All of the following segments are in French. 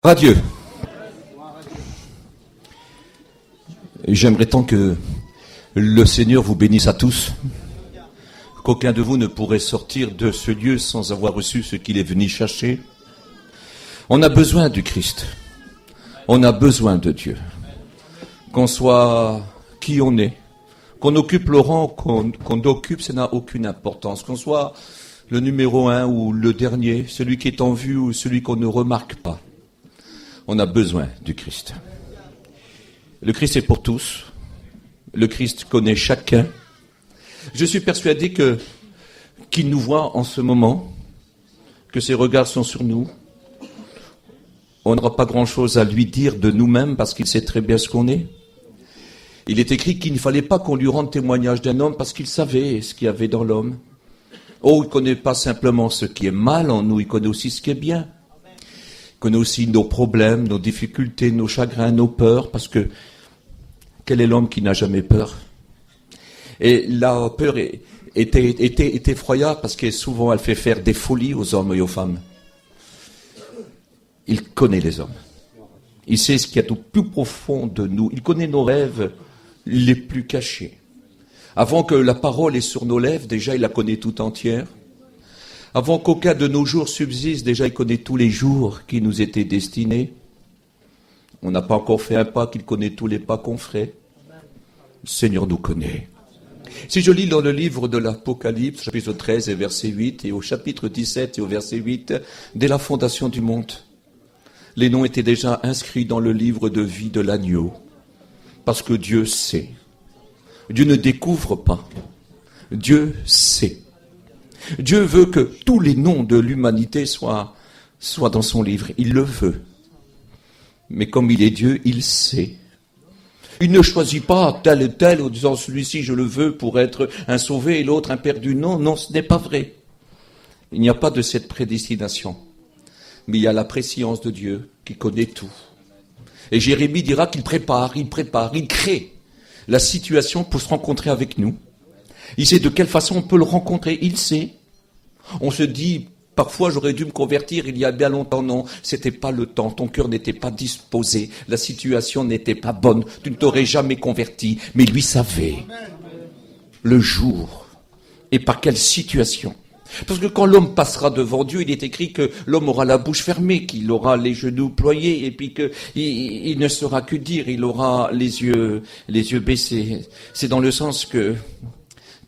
Adieu. J'aimerais tant que le Seigneur vous bénisse à tous, qu'aucun de vous ne pourrait sortir de ce lieu sans avoir reçu ce qu'il est venu chercher. On a besoin du Christ. On a besoin de Dieu. Qu'on soit qui on est, qu'on occupe le rang qu'on occupe, ça n'a aucune importance. Qu'on soit le numéro 1 ou le dernier, celui qui est en vue ou celui qu'on ne remarque pas. On a besoin du Christ. Le Christ est pour tous. Le Christ connaît chacun. Je suis persuadé qu'il nous voit en ce moment, que ses regards sont sur nous. On n'aura pas grand-chose à lui dire de nous-mêmes parce qu'il sait très bien ce qu'on est. Il est écrit qu'il ne fallait pas qu'on lui rende témoignage d'un homme parce qu'il savait ce qu'il y avait dans l'homme. Oh, il ne connaît pas simplement ce qui est mal en nous, il connaît aussi ce qui est bien. Il connaît aussi nos problèmes, nos difficultés, nos chagrins, nos peurs, parce que quel est l'homme qui n'a jamais peur? Et la peur est effroyable parce que souvent elle fait faire des folies aux hommes et aux femmes. Il connaît les hommes. Il sait ce qu'il y a au plus profond de nous. Il connaît nos rêves les plus cachés. Avant que la parole est sur nos lèvres, déjà il la connaît tout entière. Avant qu'aucun de nos jours subsiste, déjà il connaît tous les jours qui nous étaient destinés. On n'a pas encore fait un pas qu'il connaît tous les pas qu'on ferait. Le Seigneur nous connaît. Si je lis dans le livre de l'Apocalypse, chapitre 13 et verset 8, et au chapitre 17 et au verset 8, dès la fondation du monde, les noms étaient déjà inscrits dans le livre de vie de l'agneau. Parce que Dieu sait. Dieu ne découvre pas. Dieu sait. Dieu veut que tous les noms de l'humanité soient dans son livre. Il le veut. Mais comme il est Dieu, il sait. Il ne choisit pas tel et tel en disant celui-ci je le veux pour être un sauvé et l'autre un perdu. Non, ce n'est pas vrai. Il n'y a pas de cette prédestination. Mais il y a la préscience de Dieu qui connaît tout. Et Jérémie dira qu'il prépare, il crée la situation pour se rencontrer avec nous. Il sait de quelle façon on peut le rencontrer, il sait. On se dit, parfois j'aurais dû me convertir il y a bien longtemps. Non, c'était pas le temps, ton cœur n'était pas disposé, la situation n'était pas bonne, tu ne t'aurais jamais converti. Mais lui savait le jour et par quelle situation. Parce que quand l'homme passera devant Dieu, il est écrit que l'homme aura la bouche fermée, qu'il aura les genoux ployés, et puis qu'il ne saura que dire, il aura les yeux baissés. C'est dans le sens que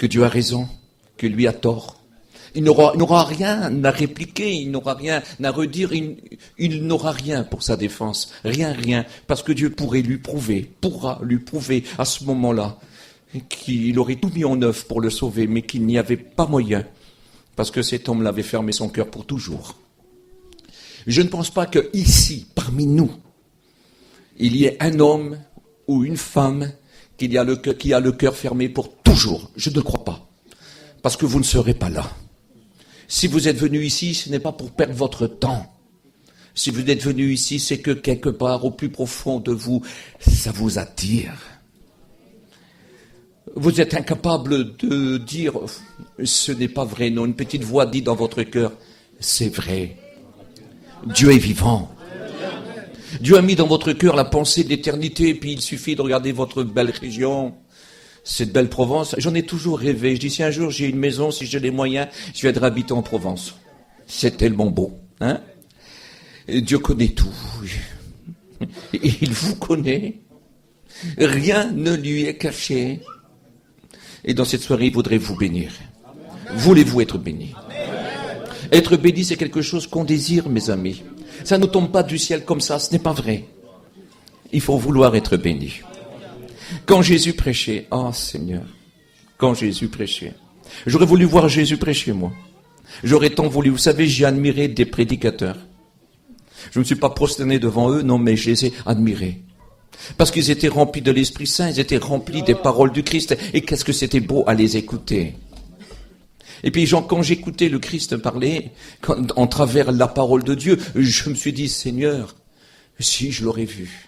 Dieu a raison, que lui a tort. Il n'aura rien à répliquer, il n'aura rien à redire, il n'aura rien pour sa défense. Rien, parce que Dieu pourra lui prouver à ce moment-là qu'il aurait tout mis en œuvre pour le sauver, mais qu'il n'y avait pas moyen. Parce que cet homme l'avait fermé son cœur pour toujours. Je ne pense pas que ici, parmi nous, il y ait un homme ou une femme qui a le cœur fermé pour toujours. Je ne le crois pas. Parce que vous ne serez pas là. Si vous êtes venu ici, ce n'est pas pour perdre votre temps. Si vous êtes venu ici, c'est que quelque part, au plus profond de vous, ça vous attire. Vous êtes incapable de dire « ce n'est pas vrai ». Non, une petite voix dit dans votre cœur « c'est vrai ». Dieu est vivant. Dieu a mis dans votre cœur la pensée de l'éternité, puis il suffit de regarder votre belle région, cette belle Provence. J'en ai toujours rêvé. Je dis si un jour j'ai une maison, si j'ai les moyens, je viendrai habiter en Provence. C'est tellement beau. Hein? Et Dieu connaît tout. Et il vous connaît. Rien ne lui est caché. Et dans cette soirée, il voudrait vous bénir. Voulez-vous être béni? Être béni, c'est quelque chose qu'on désire, mes amis. Ça ne tombe pas du ciel comme ça, ce n'est pas vrai. Il faut vouloir être béni. Quand Jésus prêchait, oh Seigneur, quand Jésus prêchait, j'aurais voulu voir Jésus prêcher, moi. J'aurais tant voulu, vous savez, j'ai admiré des prédicateurs. Je ne me suis pas prosterné devant eux, non, mais je les ai admirés. Parce qu'ils étaient remplis de l'Esprit Saint, ils étaient remplis des paroles du Christ. Et qu'est-ce que c'était beau à les écouter. Et puis quand j'écoutais le Christ parler, en travers la parole de Dieu, je me suis dit, Seigneur, si je l'aurais vu.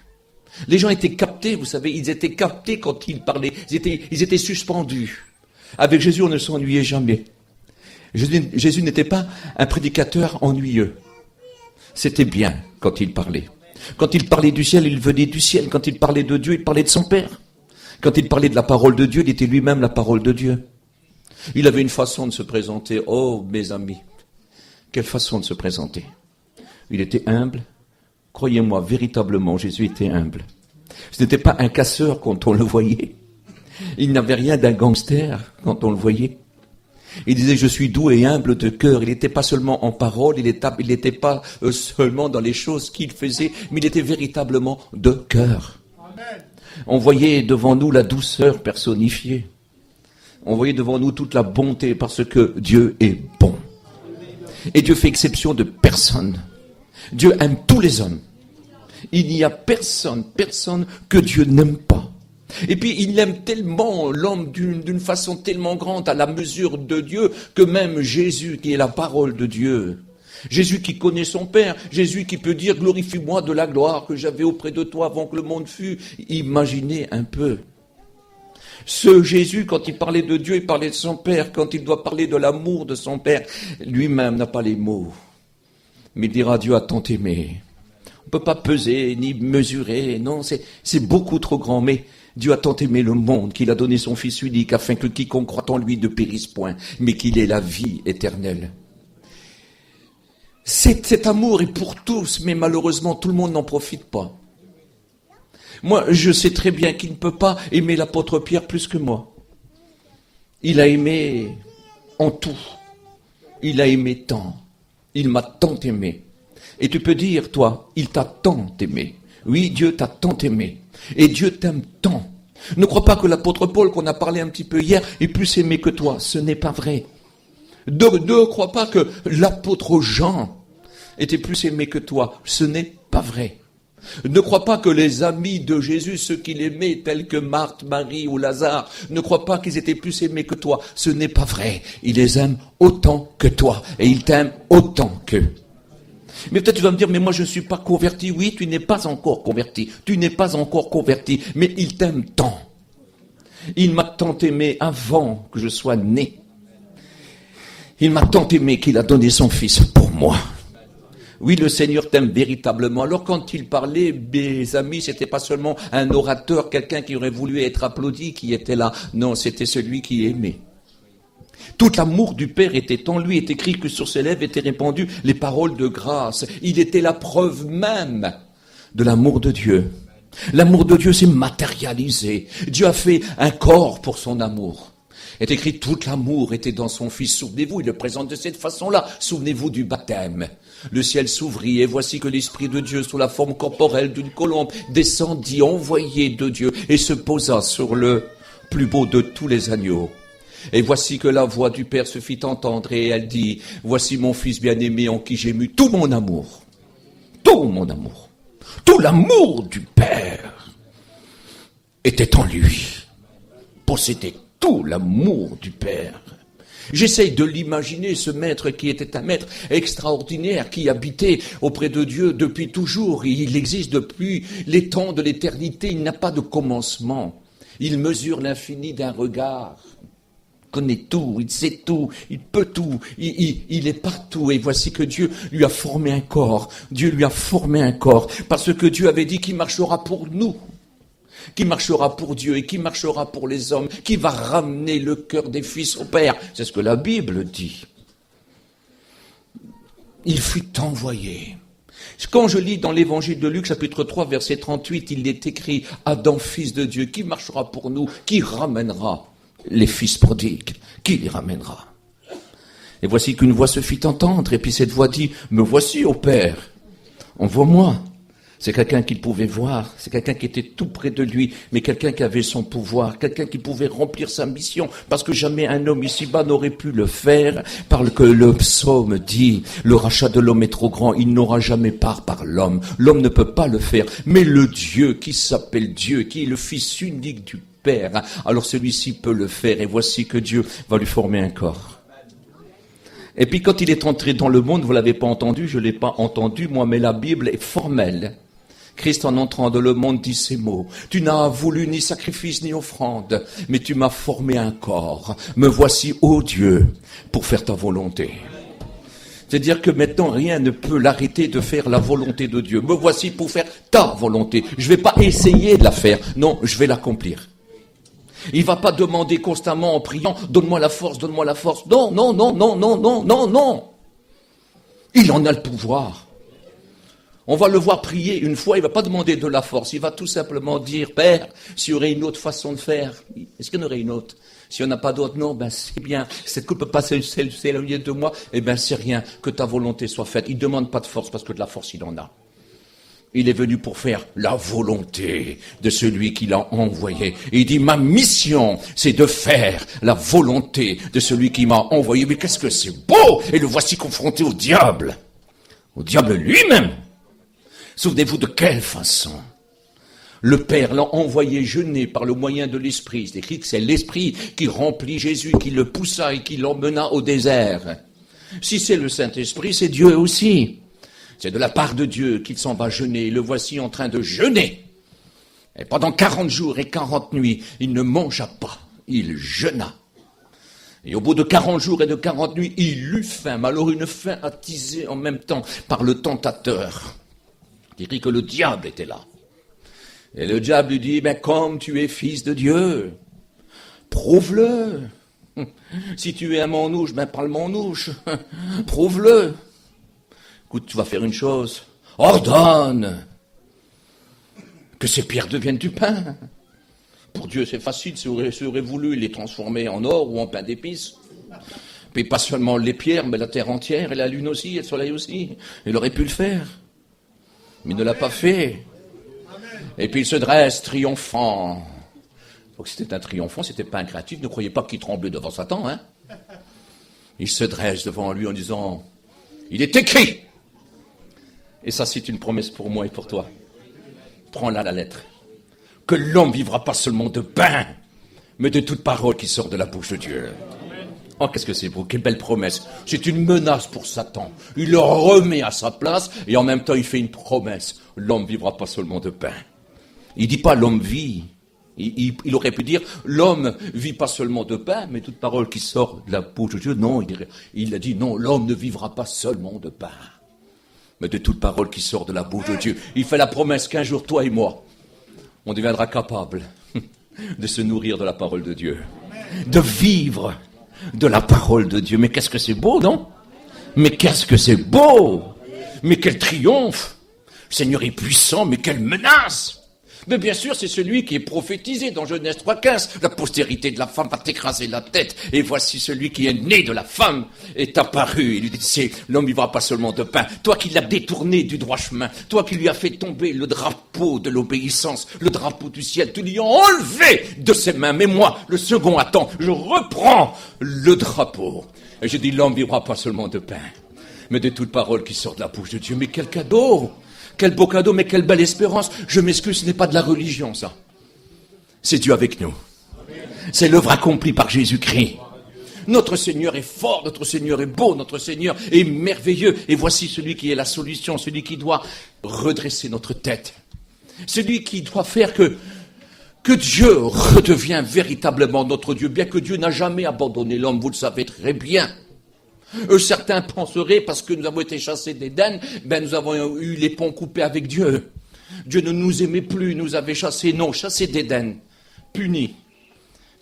Les gens étaient captés, vous savez, ils étaient captés quand il parlait. Ils étaient suspendus. Avec Jésus, on ne s'ennuyait jamais. Jésus n'était pas un prédicateur ennuyeux. C'était bien quand il parlait. Quand il parlait du ciel, il venait du ciel. Quand il parlait de Dieu, il parlait de son Père. Quand il parlait de la parole de Dieu, il était lui-même la parole de Dieu. Il avait une façon de se présenter. Oh, mes amis, quelle façon de se présenter. Il était humble. Croyez-moi, véritablement, Jésus était humble. Ce n'était pas un casseur quand on le voyait. Il n'avait rien d'un gangster quand on le voyait. Il disait, je suis doux et humble de cœur. Il n'était pas seulement en parole, il n'était pas seulement dans les choses qu'il faisait, mais il était véritablement de cœur. Amen. On voyait devant nous la douceur personnifiée. On voyait devant nous toute la bonté parce que Dieu est bon. Et Dieu fait exception de personne. Dieu aime tous les hommes. Il n'y a personne que Dieu n'aime pas. Et puis il aime tellement l'homme d'une façon tellement grande à la mesure de Dieu que même Jésus qui est la parole de Dieu, Jésus qui connaît son Père, Jésus qui peut dire glorifie-moi de la gloire que j'avais auprès de toi avant que le monde fût. Imaginez un peu. Ce Jésus, quand il parlait de Dieu, il parlait de son Père. Quand il doit parler de l'amour de son Père, lui-même n'a pas les mots. Mais il dira Dieu a tant aimé. On ne peut pas peser ni mesurer. Non, c'est beaucoup trop grand. Mais Dieu a tant aimé le monde qu'il a donné son Fils unique afin que quiconque croit en lui ne périsse point, mais qu'il ait la vie éternelle. Cet amour est pour tous, mais malheureusement tout le monde n'en profite pas. Moi, je sais très bien qu'il ne peut pas aimer l'apôtre Pierre plus que moi. Il a aimé en tout. Il a aimé tant. Il m'a tant aimé. Et tu peux dire, toi, il t'a tant aimé. Oui, Dieu t'a tant aimé. Et Dieu t'aime tant. Ne crois pas que l'apôtre Paul, qu'on a parlé un petit peu hier, est plus aimé que toi. Ce n'est pas vrai. Ne crois pas que l'apôtre Jean était plus aimé que toi. Ce n'est pas vrai. Ne crois pas que les amis de Jésus, ceux qu'il aimait, tels que Marthe, Marie ou Lazare, ne crois pas qu'ils étaient plus aimés que toi. Ce n'est pas vrai. Il les aime autant que toi. Et il t'aime autant qu'eux. Mais peut-être tu vas me dire, mais moi je ne suis pas converti. Oui, tu n'es pas encore converti. Tu n'es pas encore converti. Mais il t'aime tant. Il m'a tant aimé avant que je sois né. Il m'a tant aimé qu'il a donné son Fils pour moi. Oui, le Seigneur t'aime véritablement. Alors quand il parlait, mes amis, c'était pas seulement un orateur, quelqu'un qui aurait voulu être applaudi, qui était là. Non, c'était celui qui aimait. Tout l'amour du Père était en lui, est écrit que sur ses lèvres étaient répandues les paroles de grâce. Il était la preuve même de l'amour de Dieu. L'amour de Dieu s'est matérialisé. Dieu a fait un corps pour son amour. Est écrit, tout l'amour était dans son Fils. Souvenez-vous, il le présente de cette façon-là. Souvenez-vous du baptême. Le ciel s'ouvrit et voici que l'Esprit de Dieu, sous la forme corporelle d'une colombe, descendit, envoyé de Dieu, et se posa sur le plus beau de tous les agneaux. Et voici que la voix du Père se fit entendre et elle dit, voici mon Fils bien-aimé en qui j'ai mis tout mon amour. Tout mon amour. Tout l'amour du Père était en lui. Possédait tout l'amour du Père. J'essaye de l'imaginer, ce maître qui était un maître extraordinaire, qui habitait auprès de Dieu depuis toujours. Il existe depuis les temps de l'éternité, il n'a pas de commencement. Il mesure l'infini d'un regard. Il connaît tout, il sait tout, il peut tout, il est partout. Et voici que Dieu lui a formé un corps. Dieu lui a formé un corps, parce que Dieu avait dit qu'il marchera pour nous. Qui marchera pour Dieu et qui marchera pour les hommes, qui va ramener le cœur des fils au Père. C'est ce que la Bible dit. Il fut envoyé. Quand je lis dans l'évangile de Luc, chapitre 3, verset 38, il est écrit « Adam, fils de Dieu, qui marchera pour nous, qui ramènera les fils prodigues, qui les ramènera ?» Et voici qu'une voix se fit entendre, et puis cette voix dit « Me voici, ô Père, envoie-moi ». C'est quelqu'un qu'il pouvait voir, c'est quelqu'un qui était tout près de lui, mais quelqu'un qui avait son pouvoir, quelqu'un qui pouvait remplir sa mission, parce que jamais un homme ici-bas n'aurait pu le faire, parce que le psaume dit, le rachat de l'homme est trop grand, il n'aura jamais part par l'homme. L'homme ne peut pas le faire, mais le Dieu qui s'appelle Dieu, qui est le Fils unique du Père, alors celui-ci peut le faire, et voici que Dieu va lui former un corps. Et puis quand il est entré dans le monde, vous l'avez pas entendu, je l'ai pas entendu, moi, mais la Bible est formelle. Christ, en entrant dans le monde, dit ces mots. Tu n'as voulu ni sacrifice ni offrande, mais tu m'as formé un corps. Me voici, ô Dieu, pour faire ta volonté. C'est-à-dire que maintenant, rien ne peut l'arrêter de faire la volonté de Dieu. Me voici pour faire ta volonté. Je ne vais pas essayer de la faire. Non, je vais l'accomplir. Il ne va pas demander constamment en priant, donne-moi la force, donne-moi la force. Non, non, non, non, non, non, non, non. Il en a le pouvoir. On va le voir prier une fois, il ne va pas demander de la force. Il va tout simplement dire, Père, s'il y aurait une autre façon de faire, est-ce qu'il y en aurait une autre? S'il n'y en a pas d'autre, non, ben c'est bien. Cette coupe ne peut pas s'éloigner de moi, eh ben c'est rien, que ta volonté soit faite. Il ne demande pas de force parce que de la force, il en a. Il est venu pour faire la volonté de celui qui l'a envoyé. Et il dit, ma mission, c'est de faire la volonté de celui qui m'a envoyé. Mais qu'est-ce que c'est beau! Et le voici confronté au diable lui-même. Souvenez-vous de quelle façon le Père l'a envoyé jeûner par le moyen de l'Esprit. C'est écrit que c'est l'Esprit qui remplit Jésus, qui le poussa et qui l'emmena au désert. Si c'est le Saint-Esprit, c'est Dieu aussi. C'est de la part de Dieu qu'il s'en va jeûner. Le voici en train de jeûner. Et pendant 40 jours et 40 nuits, il ne mangea pas. Il jeûna. Et au bout de 40 jours et de 40 nuits, il eut faim. Mais alors une faim attisée en même temps par le tentateur. Il dit que le diable était là. Et le diable lui dit, mais comme tu es fils de Dieu, prouve-le. Si tu es un manouche, ben parle manouche. Prouve-le. Écoute, tu vas faire une chose. Ordonne que ces pierres deviennent du pain. Pour Dieu, c'est facile. S'il aurait voulu les transformer en or ou en pain d'épices. Puis pas seulement les pierres, mais la terre entière, et la lune aussi, et le soleil aussi. Il aurait pu le faire. Mais il ne l'a pas fait. Et puis il se dresse triomphant. Donc c'était un triomphant, c'était pas un créatif. Ne croyez pas qu'il tremblait devant Satan. Hein. Il se dresse devant lui en disant, il est écrit. Et ça c'est une promesse pour moi et pour toi. Prends-la la lettre. Que l'homme vivra pas seulement de pain, mais de toute parole qui sort de la bouche de Dieu. Oh, qu'est-ce que c'est beau, quelle belle promesse. C'est une menace pour Satan. Il le remet à sa place et en même temps il fait une promesse. L'homme vivra pas seulement de pain. Il dit pas l'homme vit. Il aurait pu dire l'homme vit pas seulement de pain, mais toute parole qui sort de la bouche de Dieu. Non, il a dit non, l'homme ne vivra pas seulement de pain, mais de toute parole qui sort de la bouche de Dieu. Il fait la promesse qu'un jour, toi et moi, on deviendra capable de se nourrir de la parole de Dieu, de vivre de la parole de Dieu. Mais qu'est-ce que c'est beau, non? Mais qu'est-ce que c'est beau! Mais quel triomphe! Le Seigneur est puissant, mais quelle menace! Mais bien sûr, c'est celui qui est prophétisé dans Genèse 3,15. La postérité de la femme va t'écraser la tête. Et voici celui qui est né de la femme est apparu. Il lui dit, l'homme vivra pas seulement de pain. Toi qui l'as détourné du droit chemin. Toi qui lui as fait tomber le drapeau de l'obéissance. Le drapeau du ciel. Tu lui as enlevé de ses mains. Mais moi, le second attend. Je reprends le drapeau. Et je dis, l'homme vivra pas seulement de pain, mais de toute parole qui sort de la bouche de Dieu. Mais quel cadeau! Quel beau cadeau, mais quelle belle espérance. Je m'excuse, ce n'est pas de la religion, ça. C'est Dieu avec nous. C'est l'œuvre accomplie par Jésus-Christ. Notre Seigneur est fort, notre Seigneur est beau, notre Seigneur est merveilleux. Et voici celui qui est la solution, celui qui doit redresser notre tête. Celui qui doit faire que Dieu redevienne véritablement notre Dieu, bien que Dieu n'a jamais abandonné l'homme, vous le savez très bien. Certains penseraient, parce que nous avons été chassés d'Éden, nous avons eu les ponts coupés avec Dieu. Dieu ne nous aimait plus, nous avait chassés, non, chassés d'Éden, punis,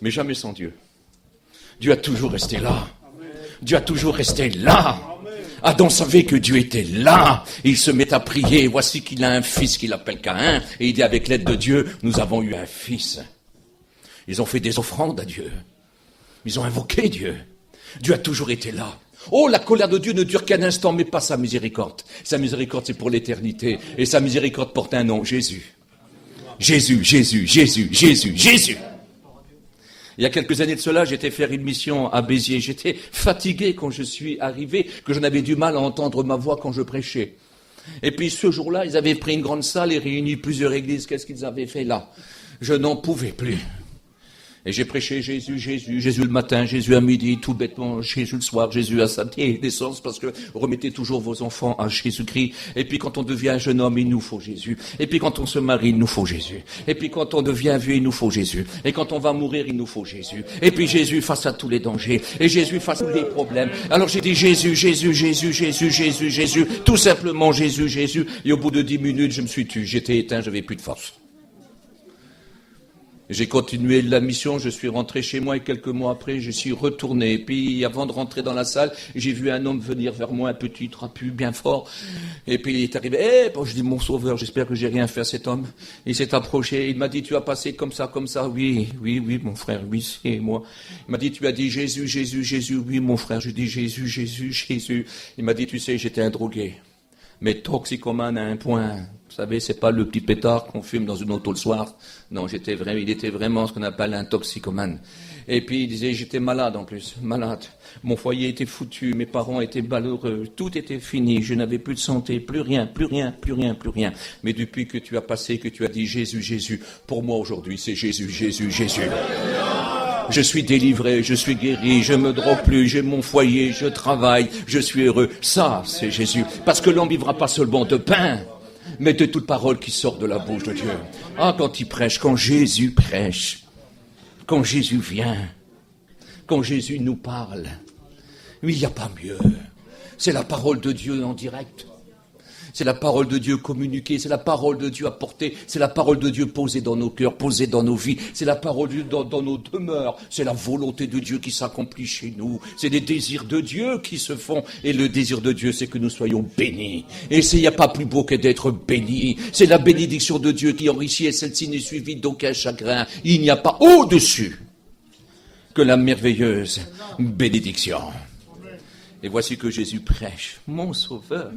mais jamais sans Dieu. Dieu a toujours resté là. Dieu a toujours resté là. Adam savait que Dieu était là. Il se met à prier, voici qu'il a un fils qu'il appelle Caïn, et il dit, avec l'aide de Dieu, nous avons eu un fils. Ils ont fait des offrandes à Dieu. Ils ont invoqué Dieu. Dieu a toujours été là. Oh, la colère de Dieu ne dure qu'un instant, mais pas sa miséricorde. Sa miséricorde, c'est pour l'éternité. Et sa miséricorde porte un nom, Jésus. Jésus, Jésus, Jésus, Jésus, Jésus. Il y a quelques années de cela, j'étais faire une mission à Béziers. J'étais fatigué quand je suis arrivé, que j'en avais du mal à entendre ma voix quand je prêchais. Et puis ce jour-là, ils avaient pris une grande salle et réuni plusieurs églises. Qu'est-ce qu'ils avaient fait là? Je n'en pouvais plus. Et j'ai prêché Jésus, Jésus, Jésus le matin, Jésus à midi, tout bêtement, Jésus le soir, Jésus à sa naissance, parce que remettez toujours vos enfants à Jésus-Christ. Et puis quand on devient un jeune homme, il nous faut Jésus. Et puis quand on se marie, il nous faut Jésus. Et puis quand on devient vieux, il nous faut Jésus. Et quand on va mourir, il nous faut Jésus. Et puis Jésus face à tous les dangers. Et Jésus face à tous les problèmes. Alors j'ai dit Jésus, Jésus, Jésus, Jésus, Jésus, Jésus. Tout simplement Jésus, Jésus. Et au bout de 10 minutes, je me suis tué. J'étais éteint, j'avais plus de force. J'ai continué la mission, je suis rentré chez moi et quelques mois après, je suis retourné. Et puis, avant de rentrer dans la salle, j'ai vu un homme venir vers moi, un petit trapu, bien fort. Et puis, il est arrivé. Je dis, mon sauveur, j'espère que j'ai rien fait à cet homme. Il s'est approché, il m'a dit, tu as passé comme ça. Oui, mon frère, oui, c'est moi. Il m'a dit, tu as dit Jésus, Jésus, Jésus. Oui, mon frère, je dis Jésus, Jésus, Jésus. Il m'a dit, tu sais, j'étais un drogué. Mais toxicomane à un point. Vous savez, c'est pas le petit pétard qu'on fume dans une auto le soir. Non, il était vraiment ce qu'on appelle un toxicomane. Et puis il disait, j'étais malade en plus, malade. Mon foyer était foutu, mes parents étaient malheureux, tout était fini, je n'avais plus de santé, plus rien. Mais depuis que tu as passé, que tu as dit Jésus, Jésus, pour moi aujourd'hui c'est Jésus, Jésus, Jésus. Je suis délivré, je suis guéri, je me drogue plus, j'ai mon foyer, je travaille, je suis heureux. Ça, c'est Jésus. Parce que l'homme vivra pas seulement de pain, mais de toute parole qui sort de la bouche de Dieu. Ah, quand il prêche, quand Jésus prêche, quand Jésus vient, quand Jésus nous parle, oui, il n'y a pas mieux. C'est la parole de Dieu en direct. C'est la parole de Dieu communiquée, c'est la parole de Dieu apportée, c'est la parole de Dieu posée dans nos cœurs, posée dans nos vies, c'est la parole de Dieu dans nos demeures, c'est la volonté de Dieu qui s'accomplit chez nous, c'est les désirs de Dieu qui se font, et le désir de Dieu c'est que nous soyons bénis. Et il n'y a pas plus beau que d'être béni, c'est la bénédiction de Dieu qui enrichit et celle-ci n'est suivie d'aucun chagrin. Il n'y a pas au-dessus que la merveilleuse bénédiction. Et voici que Jésus prêche, mon sauveur.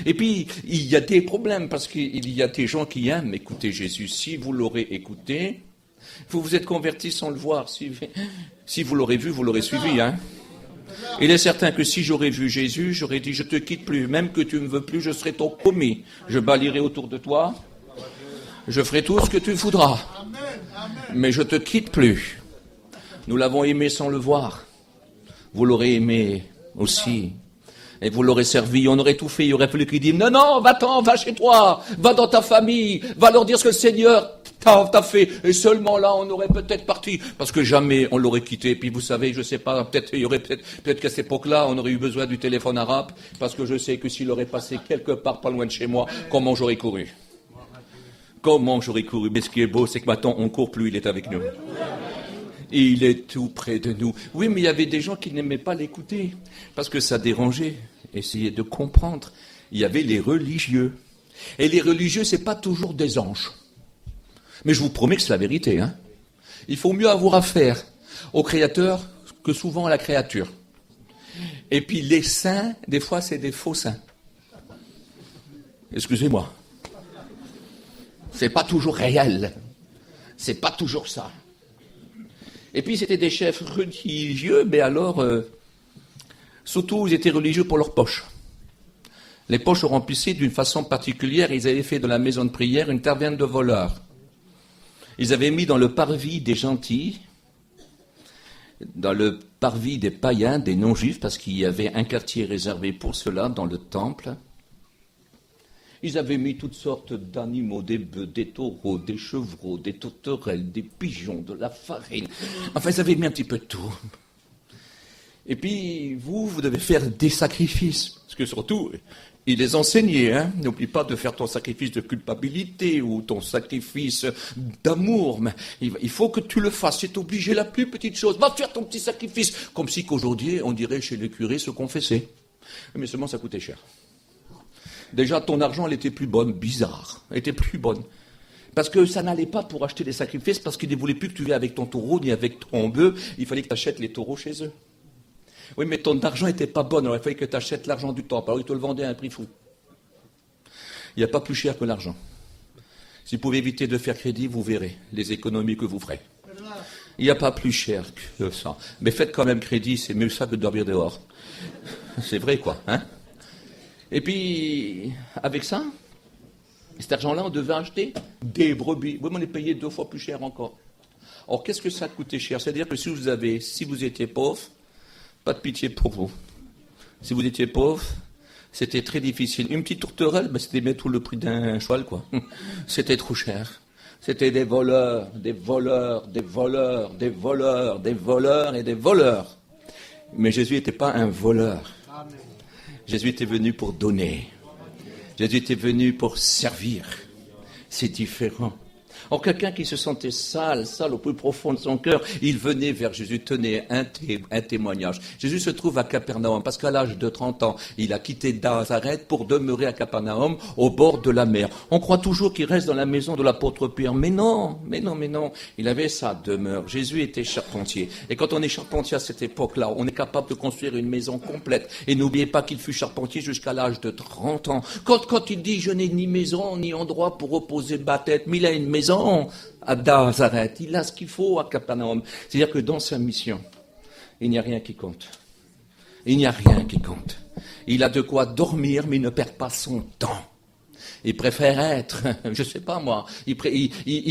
Et puis, il y a des problèmes, parce qu'il y a des gens qui aiment écouter Jésus. Si vous l'aurez écouté, vous vous êtes convertis sans le voir. Si vous l'aurez vu, vous l'aurez suivi. Il est certain que si j'aurais vu Jésus, j'aurais dit, je te quitte plus. Même que tu ne me veux plus, je serai ton commis. Je balayerai autour de toi. Je ferai tout ce que tu voudras. Mais je te quitte plus. Nous l'avons aimé sans le voir. Vous l'aurez aimé aussi. Et vous l'aurez servi, on aurait tout fait, il aurait fallu qu'il dise, non, va-t'en, va chez toi, va dans ta famille, va leur dire ce que le Seigneur t'a fait. Et seulement là, on aurait peut-être parti, parce que jamais on l'aurait quitté. Et puis vous savez, je sais pas, peut-être qu'à cette époque-là, on aurait eu besoin du téléphone arabe, parce que je sais que s'il aurait passé quelque part pas loin de chez moi, comment j'aurais couru. Mais ce qui est beau, c'est que maintenant, on court plus, il est avec nous. Et il est tout près de nous. Oui, mais il y avait des gens qui n'aimaient pas l'écouter, parce que ça dérangeait. Essayez de comprendre. Il y avait les religieux. Et les religieux, c'est pas toujours des anges. Mais je vous promets que c'est la vérité. Il faut mieux avoir affaire au Créateur que souvent à la créature. Et puis les saints, des fois, c'est des faux saints. Excusez-moi. C'est pas toujours réel. C'est pas toujours ça. Et puis c'était des chefs religieux, mais alors, surtout ils étaient religieux pour leurs poches. Les poches se remplissaient d'une façon particulière, ils avaient fait de la maison de prière une taverne de voleurs. Ils avaient mis dans le parvis des gentils, dans le parvis des païens, des non-juifs, parce qu'il y avait un quartier réservé pour cela dans le temple. Ils avaient mis toutes sortes d'animaux, des bœufs, des taureaux, des chevreaux, des tourterelles, des pigeons, de la farine. Enfin, ils avaient mis un petit peu de tout. Et puis, vous devez faire des sacrifices. Parce que surtout, il les enseignait. N'oublie pas de faire ton sacrifice de culpabilité ou ton sacrifice d'amour. Mais il faut que tu le fasses. C'est obligé, la plus petite chose. Va faire ton petit sacrifice. Comme si qu'aujourd'hui, on dirait chez les curés se confesser. Mais seulement, ça coûtait cher. Déjà, ton argent, elle était plus bonne, bizarre. Elle était plus bonne. Parce que ça n'allait pas pour acheter des sacrifices, parce qu'ils ne voulaient plus que tu viennes avec ton taureau, ni avec ton bœuf. Il fallait que tu achètes les taureaux chez eux. Oui, mais ton argent n'était pas bon, alors il fallait que tu achètes l'argent du temple. Alors ils te le vendaient à un prix fou. Il n'y a pas plus cher que l'argent. Si vous pouvez éviter de faire crédit, vous verrez les économies que vous ferez. Il n'y a pas plus cher que ça. Mais faites quand même crédit, c'est mieux ça que de dormir dehors. C'est vrai, quoi, Et puis, avec ça, cet argent-là, on devait acheter des brebis. Oui, mais on les payait 2 fois plus cher encore. Or, qu'est-ce que ça a coûté cher? C'est-à-dire que si vous étiez pauvre, pas de pitié pour vous. Si vous étiez pauvre, c'était très difficile. Une petite tourterelle, c'était bien tout le prix d'un cheval, quoi. C'était trop cher. C'était des voleurs, des voleurs, des voleurs, des voleurs, des voleurs et des voleurs. Mais Jésus n'était pas un voleur. Jésus était venu pour donner. Jésus était venu pour servir. C'est différent. Or, quelqu'un qui se sentait sale au plus profond de son cœur, il venait vers Jésus, tenait un témoignage. Jésus se trouve à Capernaum, parce qu'à l'âge de 30 ans, il a quitté Nazareth pour demeurer à Capernaum, au bord de la mer. On croit toujours qu'il reste dans la maison de l'apôtre Pierre, mais non. Il avait sa demeure. Jésus était charpentier. Et quand on est charpentier à cette époque-là, on est capable de construire une maison complète. Et n'oubliez pas qu'il fut charpentier jusqu'à l'âge de 30 ans. Quand il dit « je n'ai ni maison, ni endroit pour reposer ma tête », mais il a une maison à Nazareth, il a ce qu'il faut à Capernaum. C'est-à-dire que dans sa mission, il n'y a rien qui compte. Il n'y a rien qui compte. Il a de quoi dormir, mais il ne perd pas son temps. Il préfère être, je sais pas moi, il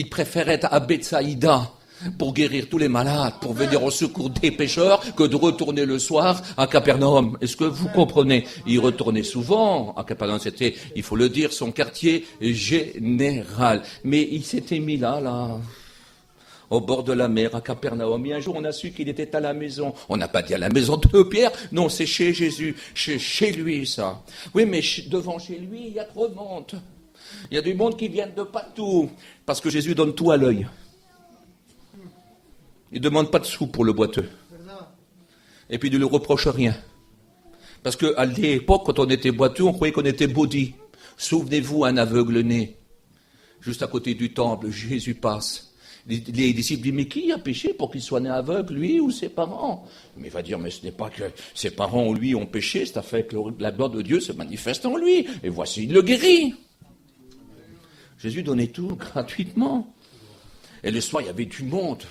préfère être à Bethsaïda pour guérir tous les malades, pour venir au secours des pécheurs, que de retourner le soir à Capernaum. Est-ce que vous comprenez? Il retournait souvent à Capernaum, c'était, il faut le dire, son quartier général. Mais il s'était mis là, au bord de la mer, à Capernaum. Et un jour, on a su qu'il était à la maison. On n'a pas dit à la maison de Pierre. Non, c'est chez Jésus. Chez lui, ça. Oui, mais devant chez lui, il y a trop de monde. Il y a du monde qui vient de partout. Parce que Jésus donne tout à l'œil. Il ne demande pas de sous pour le boiteux. Et puis il ne lui reproche rien. Parce qu'à l'époque, quand on était boiteux, on croyait qu'on était body. Souvenez-vous, un aveugle né. Juste à côté du temple, Jésus passe. Les disciples disent, mais qui a péché pour qu'il soit né aveugle, lui ou ses parents? Mais il va dire, mais ce n'est pas que ses parents ou lui ont péché, c'est à fait que la gloire de Dieu se manifeste en lui. Et voici, il le guérit. Jésus donnait tout gratuitement. Et le soir, il y avait du monde.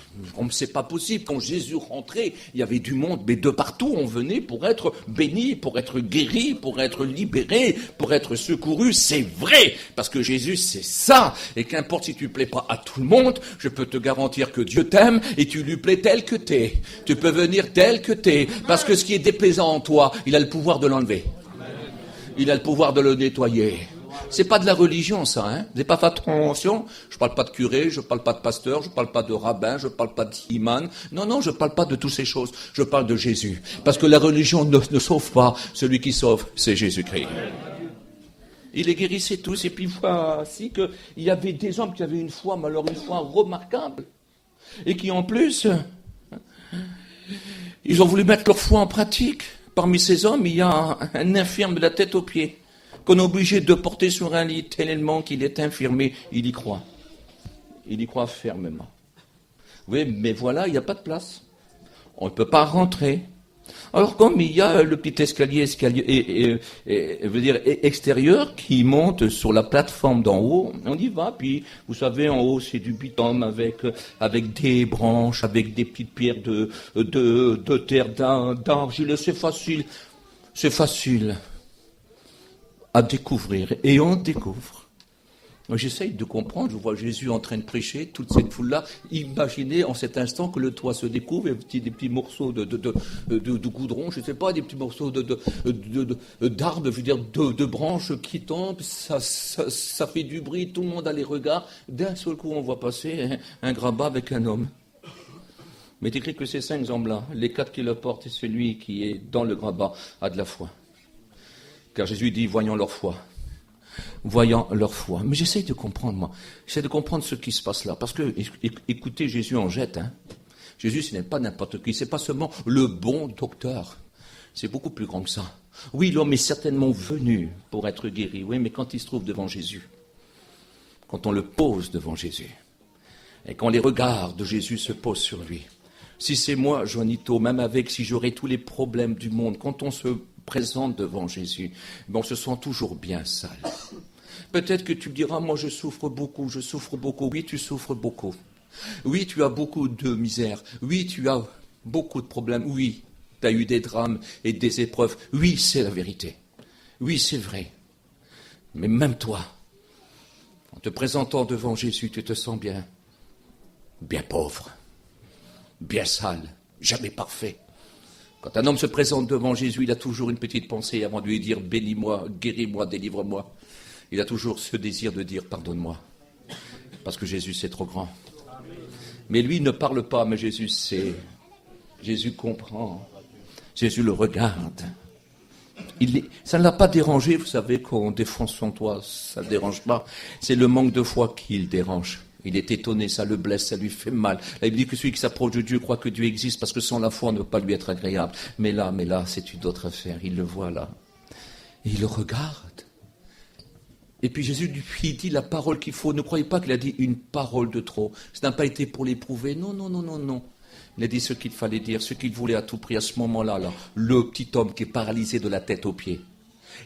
C'est pas possible. Quand Jésus rentrait, il y avait du monde. Mais de partout, on venait pour être béni, pour être guéri, pour être libéré, pour être secouru. C'est vrai. Parce que Jésus, c'est ça. Et qu'importe si tu plais pas à tout le monde, je peux te garantir que Dieu t'aime et tu lui plais tel que t'es. Tu peux venir tel que t'es. Parce que ce qui est déplaisant en toi, il a le pouvoir de l'enlever. Il a le pouvoir de le nettoyer. C'est pas de la religion, ça, hein. Vous n'avez pas fait attention. Je parle pas de curé, je parle pas de pasteur, je parle pas de rabbin, je parle pas d'imam. Non, je parle pas de toutes ces choses. Je parle de Jésus. Parce que la religion ne sauve pas. Celui qui sauve, c'est Jésus-Christ. Il les guérissait tous. Et puis voici qu'il y avait des hommes qui avaient une foi, mais alors une foi remarquable. Et qui en plus, ils ont voulu mettre leur foi en pratique. Parmi ces hommes, il y a un infirme de la tête aux pieds, qu'on est obligé de porter sur un lit tellement qu'il est infirmé. Il y croit. Il y croit fermement. Oui, mais voilà, il n'y a pas de place. On ne peut pas rentrer. Alors comme il y a le petit escalier extérieur qui monte sur la plateforme d'en haut, on y va, puis vous savez, en haut c'est du bitume avec des branches, avec des petites pierres de terre, d'argile, c'est facile à découvrir, et on découvre. Moi, j'essaye de comprendre, je vois Jésus en train de prêcher, toute cette foule-là. Imaginez en cet instant que le toit se découvre, et des petits morceaux de goudron, je ne sais pas, des petits morceaux d'arbres, je veux dire, de branches qui tombent, ça fait du bruit, tout le monde a les regards. D'un seul coup, on voit passer un grabat avec un homme. Mais il est écrit que ces 5 hommes-là, les 4 qui le portent et celui qui est dans le grabat, a de la foi. Car Jésus dit, voyons leur foi. Voyant leur foi. Mais j'essaye de comprendre, moi. J'essaie de comprendre ce qui se passe là. Parce que, écoutez, Jésus en jette. Hein. Jésus, ce n'est pas n'importe qui. Ce n'est pas seulement le bon docteur. C'est beaucoup plus grand que ça. Oui, l'homme est certainement venu pour être guéri. Oui, mais quand il se trouve devant Jésus, quand on le pose devant Jésus, et quand les regards de Jésus se posent sur lui, si c'est moi, Juanito, même si j'aurais tous les problèmes du monde, quand on se présente devant Jésus, on se sent toujours bien sale. Peut-être que tu me diras, moi je souffre beaucoup. Oui, tu souffres beaucoup. Oui, tu as beaucoup de misère. Oui, tu as beaucoup de problèmes. Oui, tu as eu des drames et des épreuves. Oui, c'est la vérité. Oui, c'est vrai. Mais même toi, en te présentant devant Jésus, tu te sens bien pauvre. bien sale, jamais parfait. Quand un homme se présente devant Jésus, il a toujours une petite pensée avant de lui dire « Bénis-moi, guéris-moi, délivre-moi ». Il a toujours ce désir de dire « Pardonne-moi ». Parce que Jésus, c'est trop grand. Mais lui ne parle pas, mais Jésus sait. Jésus comprend. Jésus le regarde. Ça ne l'a pas dérangé, vous savez, qu'on défonce son toit, ça ne dérange pas. C'est le manque de foi qui le dérange. Il est étonné, ça le blesse, ça lui fait mal. Là, il dit que celui qui s'approche de Dieu croit que Dieu existe, parce que sans la foi, on ne peut pas lui être agréable. Mais là, c'est une autre affaire. Il le voit là. Et il le regarde. Et puis Jésus lui dit la parole qu'il faut. Ne croyez pas qu'il a dit une parole de trop. Ça n'a pas été pour l'éprouver. Non. Il a dit ce qu'il fallait dire, ce qu'il voulait à tout prix à ce moment-là. Là. Le petit homme qui est paralysé de la tête aux pieds.